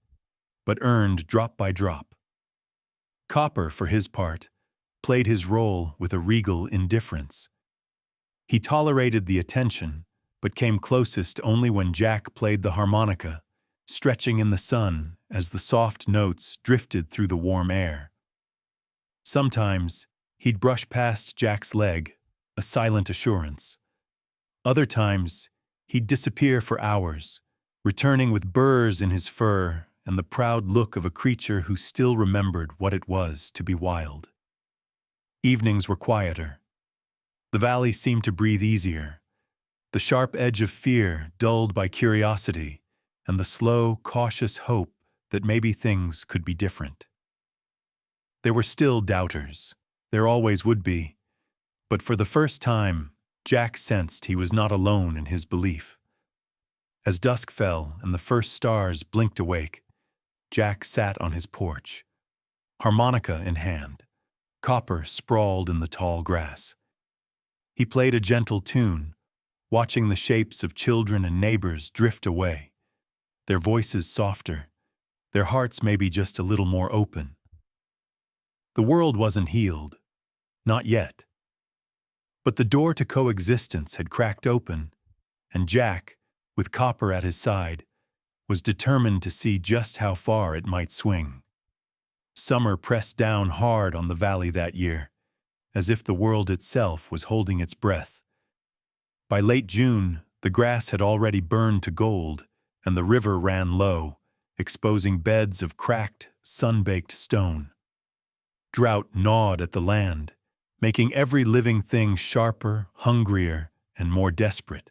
but earned drop by drop. Copper, for his part, played his role with a regal indifference. He tolerated the attention, but came closest only when Jack played the harmonica, stretching in the sun as the soft notes drifted through the warm air. Sometimes, he'd brush past Jack's leg, a silent assurance. Other times, he'd disappear for hours, returning with burrs in his fur and the proud look of a creature who still remembered what it was to be wild. Evenings were quieter. The valley seemed to breathe easier, the sharp edge of fear dulled by curiosity, and the slow, cautious hope that maybe things could be different. There were still doubters. There always would be. But for the first time, Jack sensed he was not alone in his belief. As dusk fell and the first stars blinked awake, Jack sat on his porch, harmonica in hand. Copper sprawled in the tall grass. He played a gentle tune, watching the shapes of children and neighbors drift away, their voices softer, their hearts maybe just a little more open. The world wasn't healed, not yet. But the door to coexistence had cracked open, and Jack, with Copper at his side, was determined to see just how far it might swing. Summer pressed down hard on the valley that year, as if the world itself was holding its breath. By late June, the grass had already burned to gold, and the river ran low, exposing beds of cracked, sun-baked stone. Drought gnawed at the land, making every living thing sharper, hungrier, and more desperate.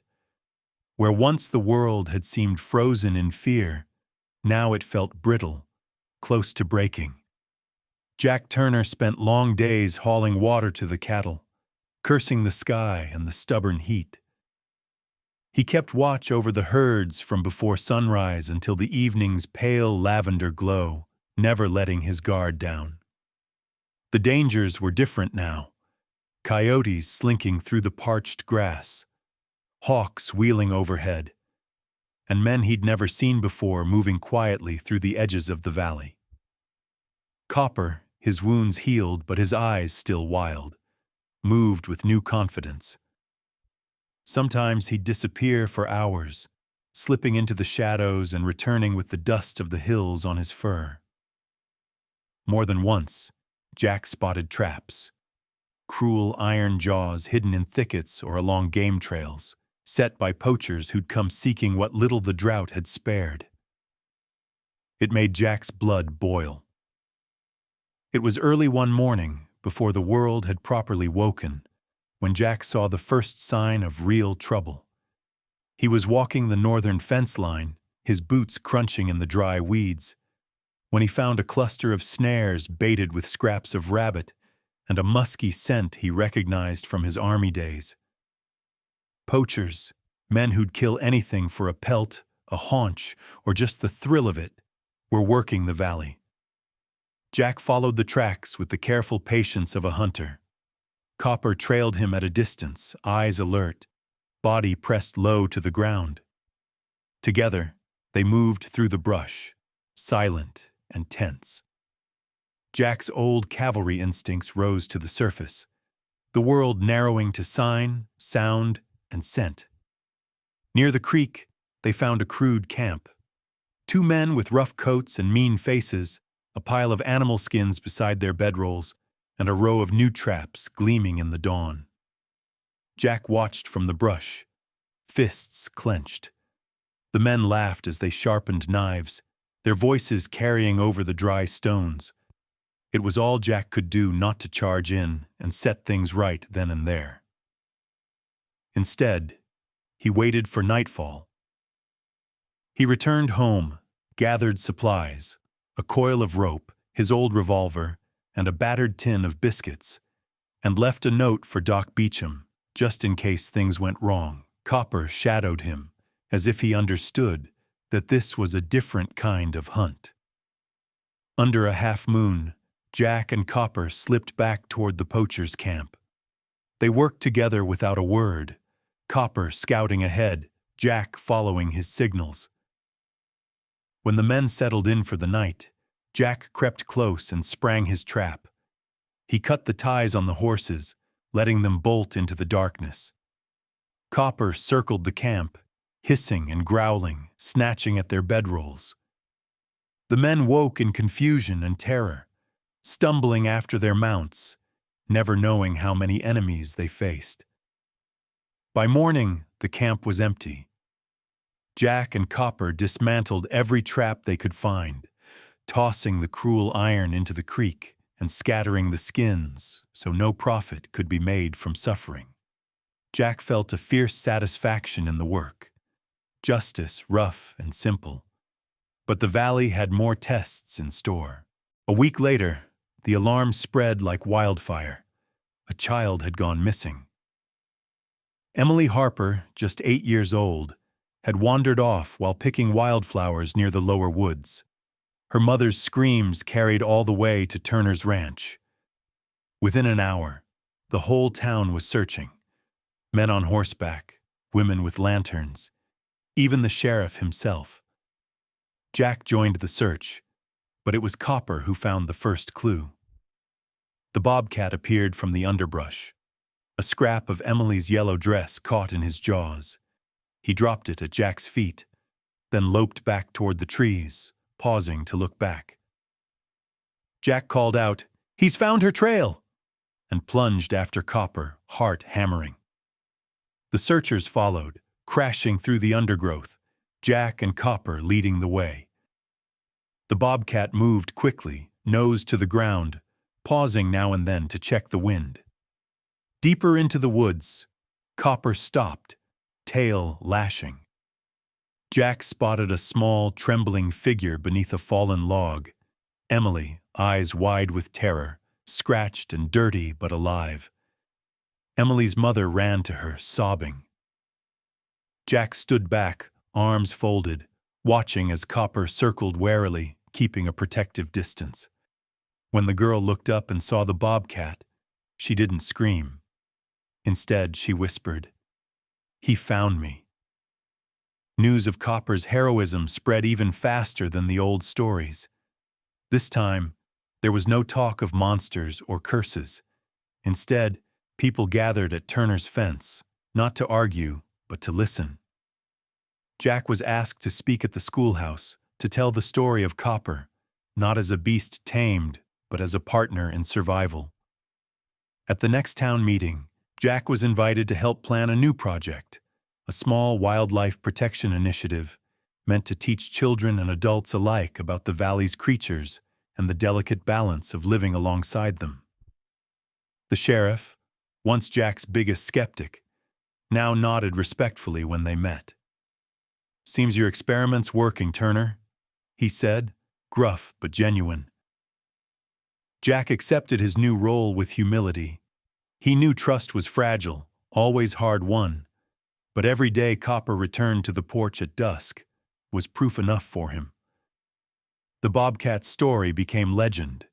Where once the world had seemed frozen in fear, now it felt brittle, close to breaking. Jack Turner spent long days hauling water to the cattle, cursing the sky and the stubborn heat. He kept watch over the herds from before sunrise until the evening's pale lavender glow, never letting his guard down. The dangers were different now. Coyotes slinking through the parched grass, hawks wheeling overhead, and men he'd never seen before moving quietly through the edges of the valley. Copper, his wounds healed but his eyes still wild, moved with new confidence. Sometimes he'd disappear for hours, slipping into the shadows and returning with the dust of the hills on his fur. More than once, Jack spotted traps, cruel iron jaws hidden in thickets or along game trails, set by poachers who'd come seeking what little the drought had spared. It made Jack's blood boil. It was early one morning, before the world had properly woken, when Jack saw the first sign of real trouble. He was walking the northern fence line, his boots crunching in the dry weeds, when he found a cluster of snares baited with scraps of rabbit and a musky scent he recognized from his army days. Poachers, men who'd kill anything for a pelt, a haunch, or just the thrill of it, were working the valley. Jack followed the tracks with the careful patience of a hunter. Copper trailed him at a distance, eyes alert, body pressed low to the ground. Together, they moved through the brush, silent and tense. Jack's old cavalry instincts rose to the surface, the world narrowing to sign, sound, and scent. Near the creek, they found a crude camp. Two men with rough coats and mean faces, a pile of animal skins beside their bedrolls, and a row of new traps gleaming in the dawn. Jack watched from the brush, fists clenched. The men laughed as they sharpened knives, their voices carrying over the dry stones. It was all Jack could do not to charge in and set things right then and there. Instead, he waited for nightfall. He returned home, gathered supplies, a coil of rope, his old revolver, and a battered tin of biscuits, and left a note for Doc Beecham, just in case things went wrong. Copper shadowed him, as if he understood that this was a different kind of hunt. Under a half-moon, Jack and Copper slipped back toward the poacher's camp. They worked together without a word, Copper scouting ahead, Jack following his signals. When the men settled in for the night, Jack crept close and sprang his trap. He cut the ties on the horses, letting them bolt into the darkness. Copper circled the camp, hissing and growling, snatching at their bedrolls. The men woke in confusion and terror, stumbling after their mounts, never knowing how many enemies they faced. By morning, the camp was empty. Jack and Copper dismantled every trap they could find, tossing the cruel iron into the creek and scattering the skins so no profit could be made from suffering. Jack felt a fierce satisfaction in the work. Justice rough and simple. But the valley had more tests in store. A week later, the alarm spread like wildfire. A child had gone missing. Emily Harper, just 8 years old, had wandered off while picking wildflowers near the lower woods. Her mother's screams carried all the way to Turner's ranch. Within an hour, the whole town was searching. Men on horseback, women with lanterns, even the sheriff himself. Jack joined the search, but it was Copper who found the first clue. The Bobcat appeared from the underbrush. A scrap of Emily's yellow dress caught in his jaws. He dropped it at Jack's feet, then loped back toward the trees, pausing to look back. Jack called out, "He's found her trail!" and plunged after Copper, heart hammering. The searchers followed, crashing through the undergrowth, Jack and Copper leading the way. The Bobcat moved quickly, nose to the ground, pausing now and then to check the wind. Deeper into the woods, Copper stopped, tail lashing. Jack spotted a small, trembling figure beneath a fallen log. Emily, eyes wide with terror, scratched and dirty but alive. Emily's mother ran to her, sobbing. Jack stood back, arms folded, watching as Copper circled warily, keeping a protective distance. When the girl looked up and saw the Bobcat, she didn't scream. Instead, she whispered, "He found me." News of Copper's heroism spread even faster than the old stories. This time, there was no talk of monsters or curses. Instead, people gathered at Turner's fence, not to argue, but to listen. Jack was asked to speak at the schoolhouse, to tell the story of Copper, not as a beast tamed, but as a partner in survival. At the next town meeting, Jack was invited to help plan a new project, a small wildlife protection initiative meant to teach children and adults alike about the valley's creatures and the delicate balance of living alongside them. The sheriff, once Jack's biggest skeptic, now nodded respectfully when they met. "Seems your experiment's working, Turner," he said, gruff but genuine. Jack accepted his new role with humility. He knew trust was fragile, always hard-won, but every day Copper returned to the porch at dusk was proof enough for him. The Bobcat's story became legend,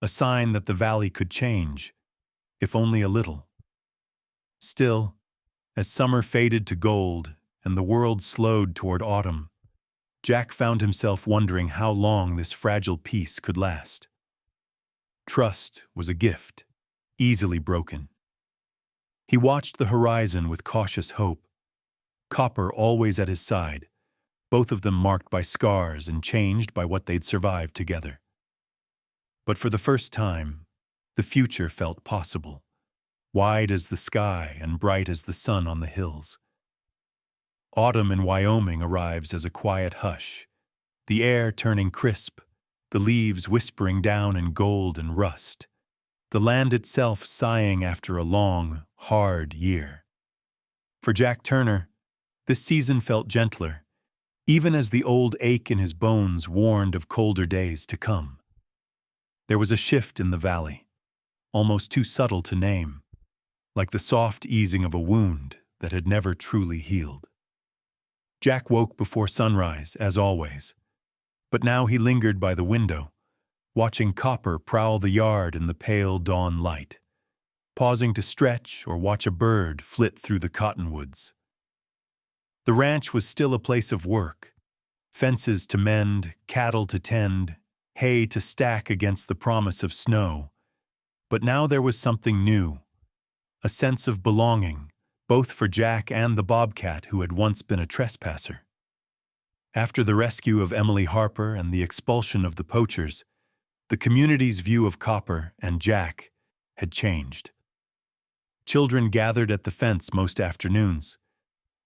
a sign that the valley could change, if only a little. Still, as summer faded to gold and the world slowed toward autumn, Jack found himself wondering how long this fragile peace could last. Trust was a gift, easily broken. He watched the horizon with cautious hope, Copper always at his side, both of them marked by scars and changed by what they'd survived together. But for the first time, the future felt possible, wide as the sky and bright as the sun on the hills. Autumn in Wyoming arrives as a quiet hush, the air turning crisp, the leaves whispering down in gold and rust, the land itself sighing after a long, hard year. For Jack Turner, this season felt gentler, even as the old ache in his bones warned of colder days to come. There was a shift in the valley, almost too subtle to name, like the soft easing of a wound that had never truly healed. Jack woke before sunrise, as always, but now he lingered by the window, watching Copper prowl the yard in the pale dawn light, pausing to stretch or watch a bird flit through the cottonwoods. The ranch was still a place of work, fences to mend, cattle to tend, hay to stack against the promise of snow. But now there was something new, a sense of belonging, both for Jack and the Bobcat who had once been a trespasser. After the rescue of Emily Harper and the expulsion of the poachers, the community's view of Copper and Jack had changed. Children gathered at the fence most afternoons,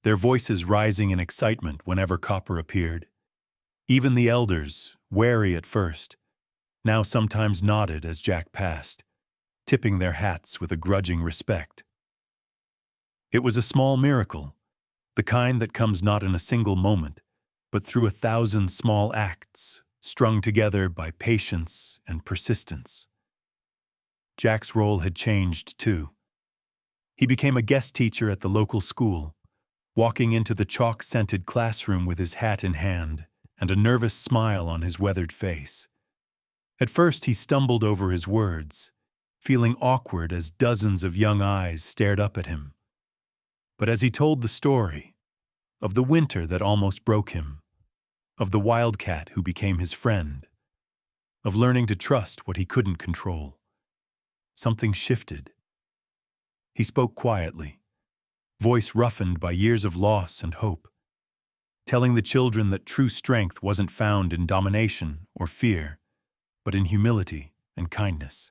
their voices rising in excitement whenever Copper appeared. Even the elders, wary at first, now sometimes nodded as Jack passed, tipping their hats with a grudging respect. It was a small miracle, the kind that comes not in a single moment, but through 1,000 small acts, strung together by patience and persistence. Jack's role had changed, too. He became a guest teacher at the local school, walking into the chalk-scented classroom with his hat in hand and a nervous smile on his weathered face. At first, he stumbled over his words, feeling awkward as dozens of young eyes stared up at him. But as he told the story of the winter that almost broke him, of the wildcat who became his friend, of learning to trust what he couldn't control, something shifted. He spoke quietly, voice roughened by years of loss and hope, telling the children that true strength wasn't found in domination or fear, but in humility and kindness.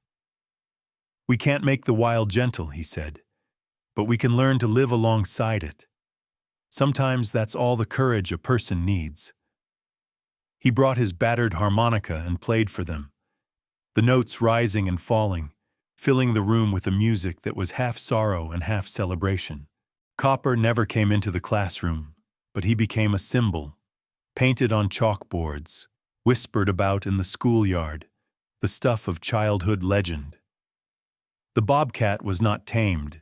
We can't make the wild gentle, he said, but we can learn to live alongside it. Sometimes that's all the courage a person needs. He brought his battered harmonica and played for them, the notes rising and falling, filling the room with a music that was half sorrow and half celebration. Copper never came into the classroom, but he became a symbol, painted on chalkboards, whispered about in the schoolyard, the stuff of childhood legend. The Bobcat was not tamed.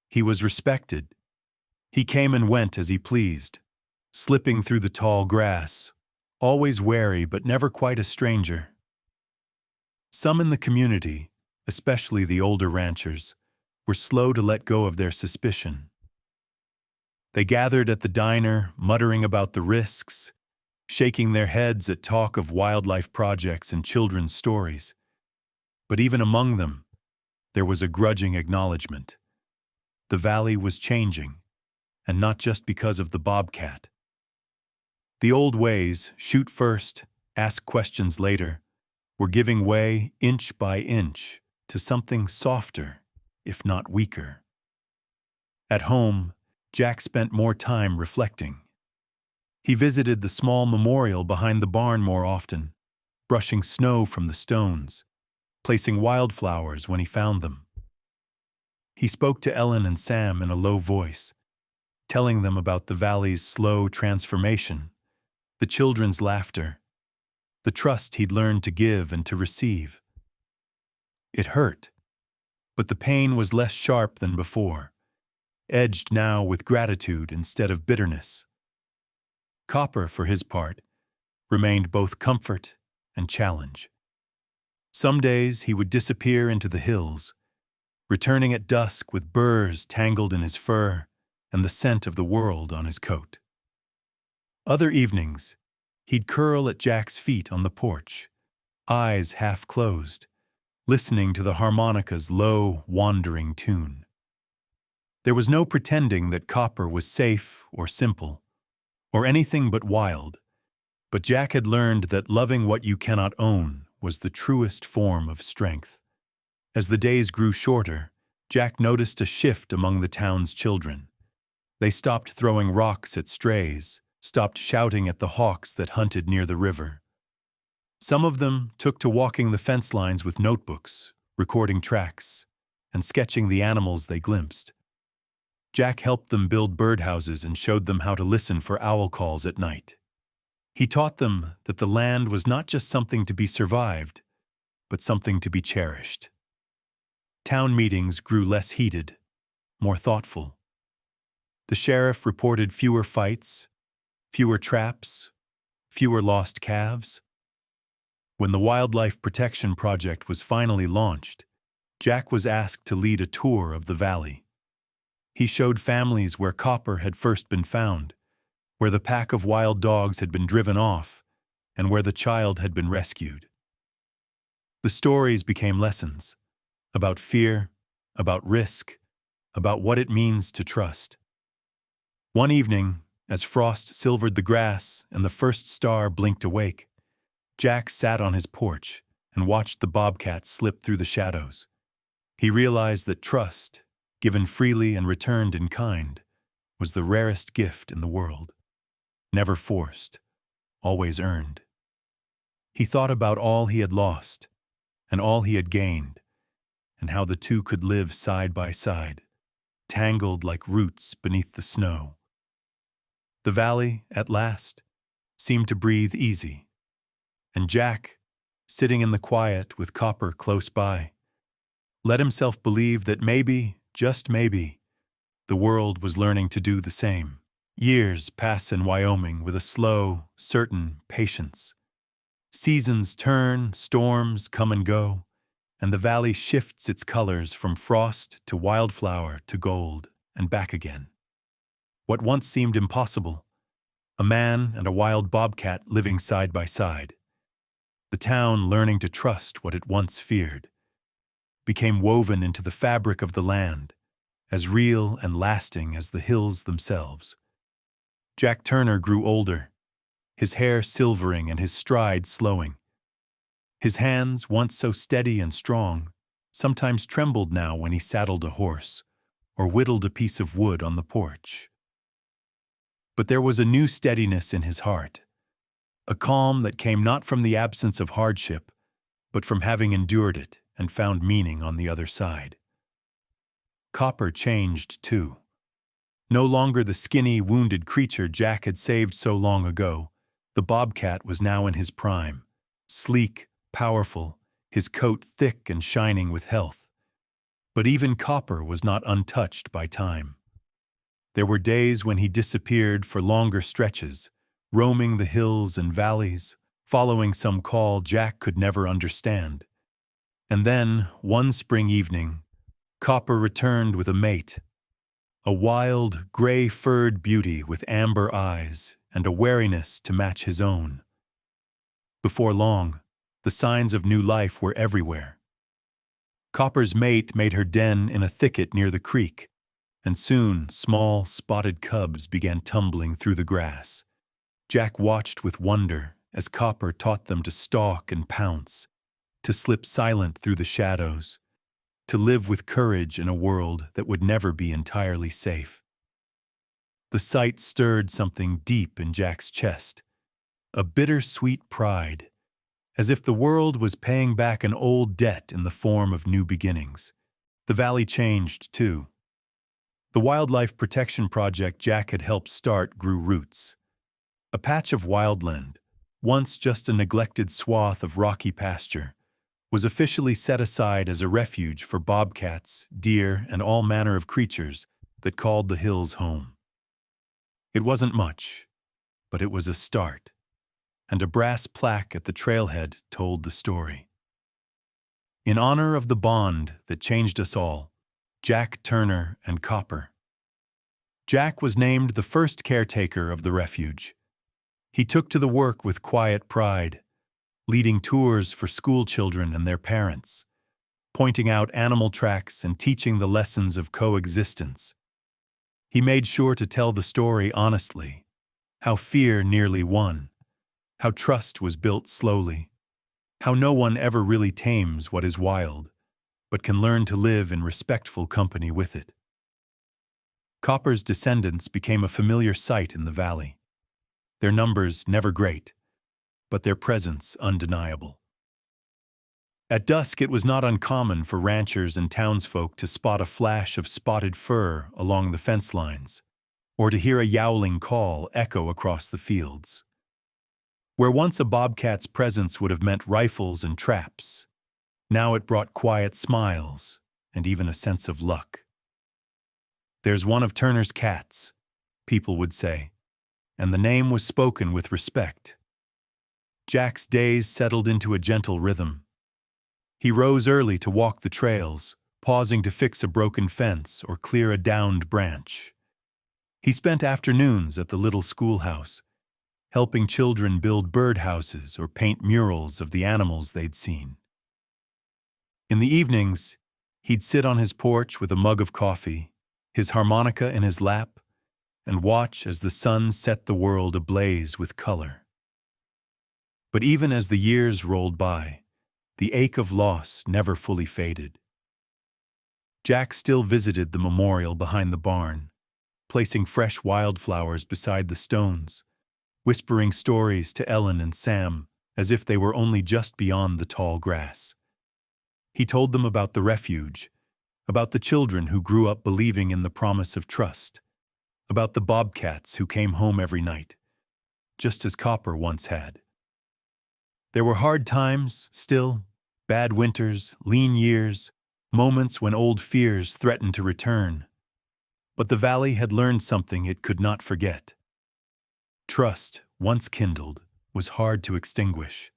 He was respected. He came and went as he pleased, slipping through the tall grass, always wary but never quite a stranger. Some in the community, especially the older ranchers, were slow to let go of their suspicion. They gathered at the diner, muttering about the risks, shaking their heads at talk of wildlife projects and children's stories. But even among them, there was a grudging acknowledgement. The valley was changing, and not just because of the bobcat. The old ways, shoot first, ask questions later, were giving way inch by inch to something softer, if not weaker. At home, Jack spent more time reflecting. He visited the small memorial behind the barn more often, brushing snow from the stones, placing wildflowers when he found them. He spoke to Ellen and Sam in a low voice, telling them about the valley's slow transformation, the children's laughter, the trust he'd learned to give and to receive. It hurt, but the pain was less sharp than before, edged now with gratitude instead of bitterness. Copper, for his part, remained both comfort and challenge. Some days he would disappear into the hills, returning at dusk with burrs tangled in his fur and the scent of the world on his coat. Other evenings, he'd curl at Jack's feet on the porch, eyes half closed, listening to the harmonica's low, wandering tune. There was no pretending that Copper was safe or simple, or anything but wild, but Jack had learned that loving what you cannot own was the truest form of strength. As the days grew shorter, Jack noticed a shift among the town's children. They stopped throwing rocks at strays, stopped shouting at the hawks that hunted near the river. Some of them took to walking the fence lines with notebooks, recording tracks, and sketching the animals they glimpsed. Jack helped them build birdhouses and showed them how to listen for owl calls at night. He taught them that the land was not just something to be survived, but something to be cherished. Town meetings grew less heated, more thoughtful. The sheriff reported fewer fights, fewer traps, fewer lost calves. When the Wildlife Protection Project was finally launched, Jack was asked to lead a tour of the valley. He showed families where Copper had first been found, where the pack of wild dogs had been driven off, and where the child had been rescued. The stories became lessons about fear, about risk, about what it means to trust. One evening, as frost silvered the grass and the first star blinked awake, Jack sat on his porch and watched the bobcats slip through the shadows. He realized that trust, given freely and returned in kind, was the rarest gift in the world, never forced, always earned. He thought about all he had lost and all he had gained, and how the two could live side by side, tangled like roots beneath the snow. The valley, at last, seemed to breathe easy, and Jack, sitting in the quiet with Copper close by, let himself believe that maybe, just maybe, the world was learning to do the same. Years pass in Wyoming with a slow, certain patience. Seasons turn, storms come and go, and the valley shifts its colors from frost to wildflower to gold and back again. What once seemed impossible, a man and a wild bobcat living side by side, the town learning to trust what it once feared, became woven into the fabric of the land, as real and lasting as the hills themselves. Jack Turner grew older, his hair silvering and his stride slowing. His hands, once so steady and strong, sometimes trembled now when he saddled a horse or whittled a piece of wood on the porch. But there was a new steadiness in his heart, a calm that came not from the absence of hardship, but from having endured it and found meaning on the other side. Copper changed, too. No longer the skinny, wounded creature Jack had saved so long ago, the bobcat was now in his prime, sleek, powerful, his coat thick and shining with health. But even Copper was not untouched by time. There were days when he disappeared for longer stretches, roaming the hills and valleys, following some call Jack could never understand. And then, one spring evening, Copper returned with a mate, a wild, gray-furred beauty with amber eyes and a wariness to match his own. Before long, the signs of new life were everywhere. Copper's mate made her den in a thicket near the creek, and soon small, spotted cubs began tumbling through the grass. Jack watched with wonder as Copper taught them to stalk and pounce, to slip silent through the shadows, to live with courage in a world that would never be entirely safe. The sight stirred something deep in Jack's chest, a bittersweet pride, as if the world was paying back an old debt in the form of new beginnings. The valley changed, too. The wildlife protection project Jack had helped start grew roots. A patch of wildland, once just a neglected swath of rocky pasture, was officially set aside as a refuge for bobcats, deer, and all manner of creatures that called the hills home. It wasn't much, but it was a start, and a brass plaque at the trailhead told the story. In honor of the bond that changed us all, Jack Turner and Copper. Jack was named the first caretaker of the refuge. He took to the work with quiet pride, leading tours for school children and their parents, pointing out animal tracks and teaching the lessons of coexistence. He made sure to tell the story honestly, how fear nearly won, how trust was built slowly, how no one ever really tames what is wild, but can learn to live in respectful company with it. Copper's descendants became a familiar sight in the valley. Their numbers never great, but their presence undeniable. At dusk, it was not uncommon for ranchers and townsfolk to spot a flash of spotted fur along the fence lines, or to hear a yowling call echo across the fields. Where once a bobcat's presence would have meant rifles and traps, now it brought quiet smiles and even a sense of luck. "There's one of Turner's cats," people would say, and the name was spoken with respect. Jack's days settled into a gentle rhythm. He rose early to walk the trails, pausing to fix a broken fence or clear a downed branch. He spent afternoons at the little schoolhouse, helping children build birdhouses or paint murals of the animals they'd seen. In the evenings, he'd sit on his porch with a mug of coffee, his harmonica in his lap, and watch as the sun set the world ablaze with color. But even as the years rolled by, the ache of loss never fully faded. Jack still visited the memorial behind the barn, placing fresh wildflowers beside the stones, whispering stories to Ellen and Sam as if they were only just beyond the tall grass. He told them about the refuge, about the children who grew up believing in the promise of trust, about the Bobcats who came home every night, just as Copper once had. There were hard times, still, bad winters, lean years, moments when old fears threatened to return. But the valley had learned something it could not forget. Trust, once kindled, was hard to extinguish.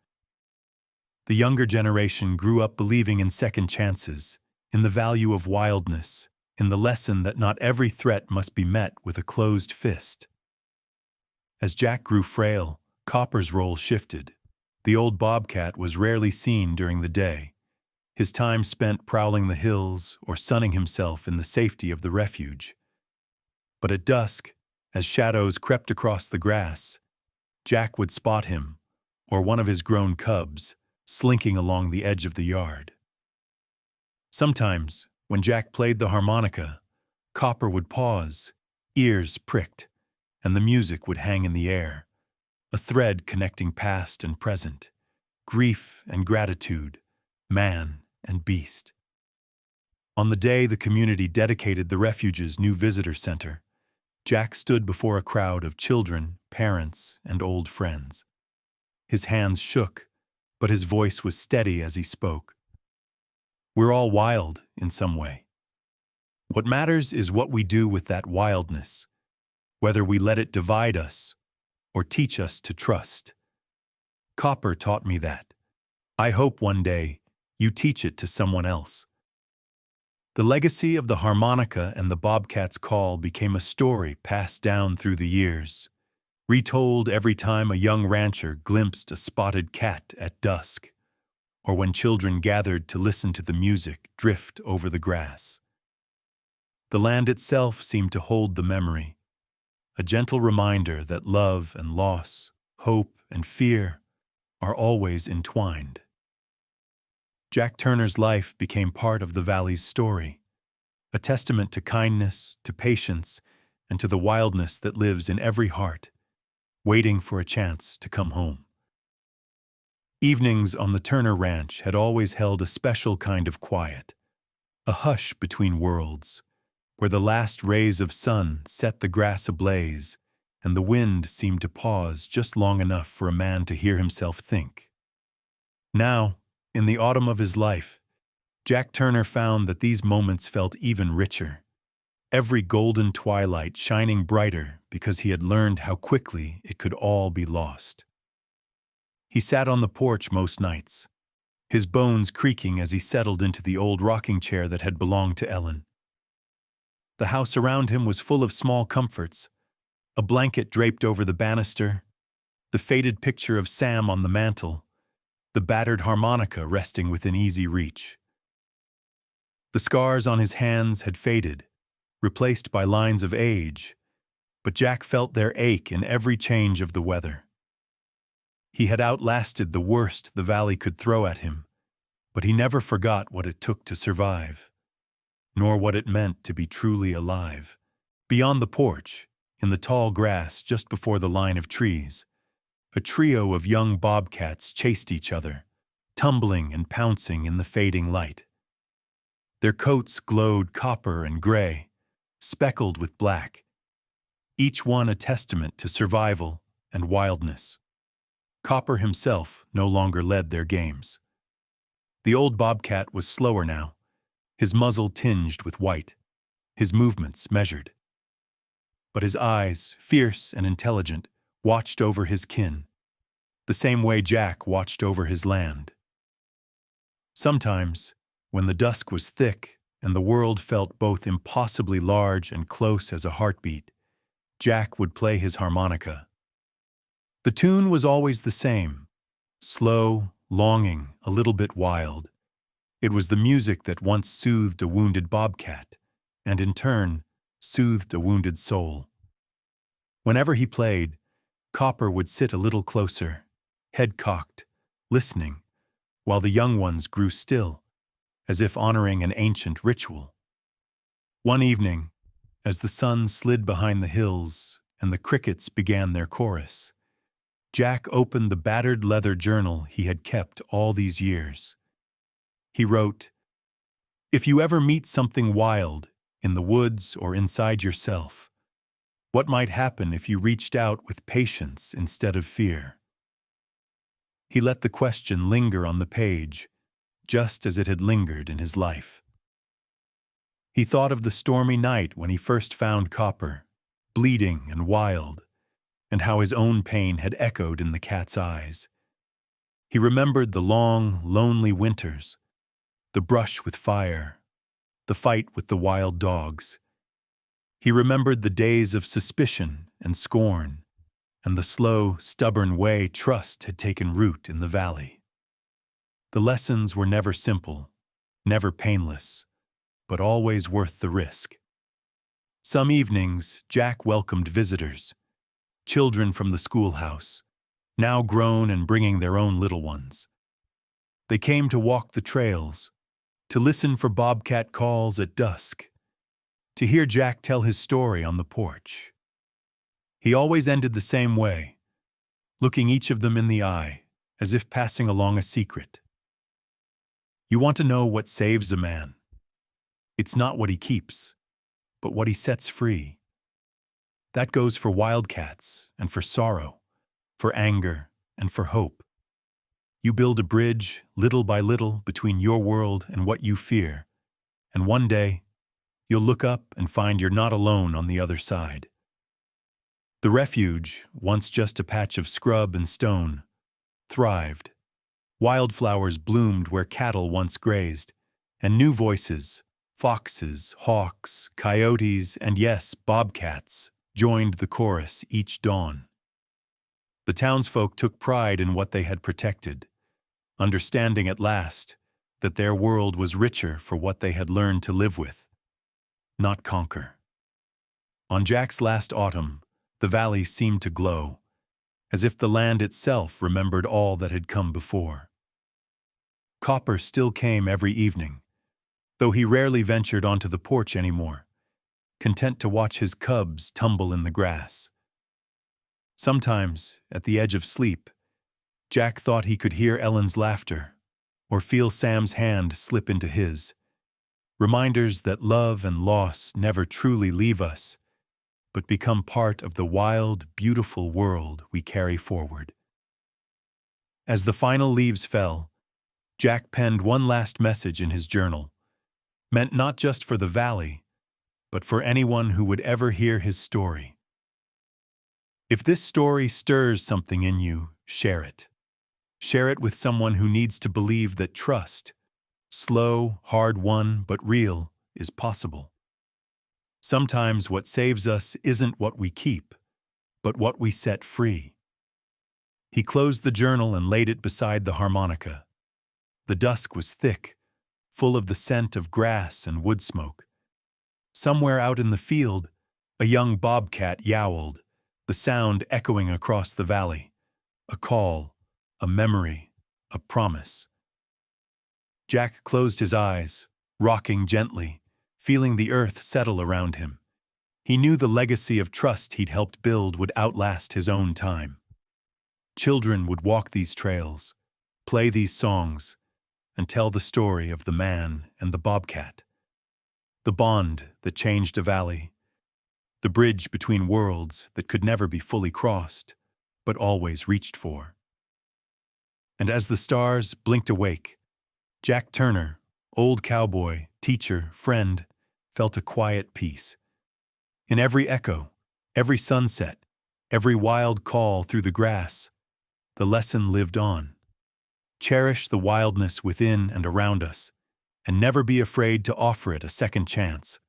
The younger generation grew up believing in second chances, in the value of wildness, in the lesson that not every threat must be met with a closed fist. As Jack grew frail, Copper's role shifted. The old Bobcat was rarely seen during the day, his time spent prowling the hills or sunning himself in the safety of the refuge. But at dusk, as shadows crept across the grass, Jack would spot him, or one of his grown cubs, slinking along the edge of the yard. Sometimes, when Jack played the harmonica, Copper would pause, ears pricked, and the music would hang in the air, a thread connecting past and present, grief and gratitude, man and beast. On the day the community dedicated the refuge's new visitor center, Jack stood before a crowd of children, parents, and old friends. His hands shook, but his voice was steady as he spoke. We're all wild in some way. What matters is what we do with that wildness, whether we let it divide us or teach us to trust. Copper taught me that. I hope one day you teach it to someone else. The legacy of the harmonica and the Bobcat's call became a story passed down through the years, retold every time a young rancher glimpsed a spotted cat at dusk, or when children gathered to listen to the music drift over the grass. The land itself seemed to hold the memory, a gentle reminder that love and loss, hope and fear are always entwined. Jack Turner's life became part of the valley's story, a testament to kindness, to patience, and to the wildness that lives in every heart, waiting for a chance to come home. Evenings on the Turner Ranch had always held a special kind of quiet, a hush between worlds, where the last rays of sun set the grass ablaze and the wind seemed to pause just long enough for a man to hear himself think. Now, in the autumn of his life, Jack Turner found that these moments felt even richer, every golden twilight shining brighter because he had learned how quickly it could all be lost. He sat on the porch most nights, his bones creaking as he settled into the old rocking chair that had belonged to Ellen. The house around him was full of small comforts, a blanket draped over the banister, the faded picture of Sam on the mantel, the battered harmonica resting within easy reach. The scars on his hands had faded, replaced by lines of age, but Jack felt their ache in every change of the weather. He had outlasted the worst the valley could throw at him, but he never forgot what it took to survive, nor what it meant to be truly alive. Beyond the porch, in the tall grass just before the line of trees, a trio of young bobcats chased each other, tumbling and pouncing in the fading light. Their coats glowed copper and gray, speckled with black, each one a testament to survival and wildness. Copper himself no longer led their games. The old bobcat was slower now, his muzzle tinged with white, his movements measured. But his eyes, fierce and intelligent, watched over his kin, the same way Jack watched over his land. Sometimes, when the dusk was thick and the world felt both impossibly large and close as a heartbeat, Jack would play his harmonica. The tune was always the same, slow, longing, a little bit wild. It was the music that once soothed a wounded bobcat, and in turn, soothed a wounded soul. Whenever he played, Copper would sit a little closer, head cocked, listening, while the young ones grew still, as if honoring an ancient ritual. One evening, As the sun slid behind the hills and the crickets began their chorus, Jack opened the battered leather journal he had kept all these years. He wrote, "If you ever meet something wild, in the woods or inside yourself, what might happen if you reached out with patience instead of fear?" He let the question linger on the page, just as it had lingered in his life. He thought of the stormy night when he first found Copper, bleeding and wild, and how his own pain had echoed in the cat's eyes. He remembered the long, lonely winters, the brush with fire, the fight with the wild dogs. He remembered the days of suspicion and scorn, and the slow, stubborn way trust had taken root in the valley. The lessons were never simple, never painless, but always worth the risk. Some evenings, Jack welcomed visitors, children from the schoolhouse, now grown and bringing their own little ones. They came to walk the trails, to listen for bobcat calls at dusk, to hear Jack tell his story on the porch. He always ended the same way, looking each of them in the eye, as if passing along a secret. You want to know what saves a man? It's not what he keeps, but what he sets free. That goes for wildcats and for sorrow, for anger and for hope. You build a bridge, little by little, between your world and what you fear, and one day, you'll look up and find you're not alone on the other side. The refuge, once just a patch of scrub and stone, thrived. Wildflowers bloomed where cattle once grazed, and new voices, foxes, hawks, coyotes, and yes, bobcats, joined the chorus each dawn. The townsfolk took pride in what they had protected, understanding at last that their world was richer for what they had learned to live with, not conquer. On Jack's last autumn, the valley seemed to glow, as if the land itself remembered all that had come before. Copper still came every evening, though he rarely ventured onto the porch anymore, content to watch his cubs tumble in the grass. Sometimes, at the edge of sleep, Jack thought he could hear Ellen's laughter or feel Sam's hand slip into his, reminders that love and loss never truly leave us, but become part of the wild, beautiful world we carry forward. As the final leaves fell, Jack penned one last message in his journal, meant not just for the valley, but for anyone who would ever hear his story. If this story stirs something in you, share it. Share it with someone who needs to believe that trust, slow, hard-won, but real, is possible. Sometimes what saves us isn't what we keep, but what we set free. He closed the journal and laid it beside the harmonica. The dusk was thick, full of the scent of grass and wood smoke. Somewhere out in the field, a young bobcat yowled, the sound echoing across the valley. A call, a memory, a promise. Jack closed his eyes, rocking gently, feeling the earth settle around him. He knew the legacy of trust he'd helped build would outlast his own time. Children would walk these trails, play these songs, and tell the story of the man and the bobcat. The bond that changed a valley, the bridge between worlds that could never be fully crossed, but always reached for. And as the stars blinked awake, Jack Turner, old cowboy, teacher, friend, felt a quiet peace. In every echo, every sunset, every wild call through the grass, the lesson lived on. Cherish the wildness within and around us, and never be afraid to offer it a second chance.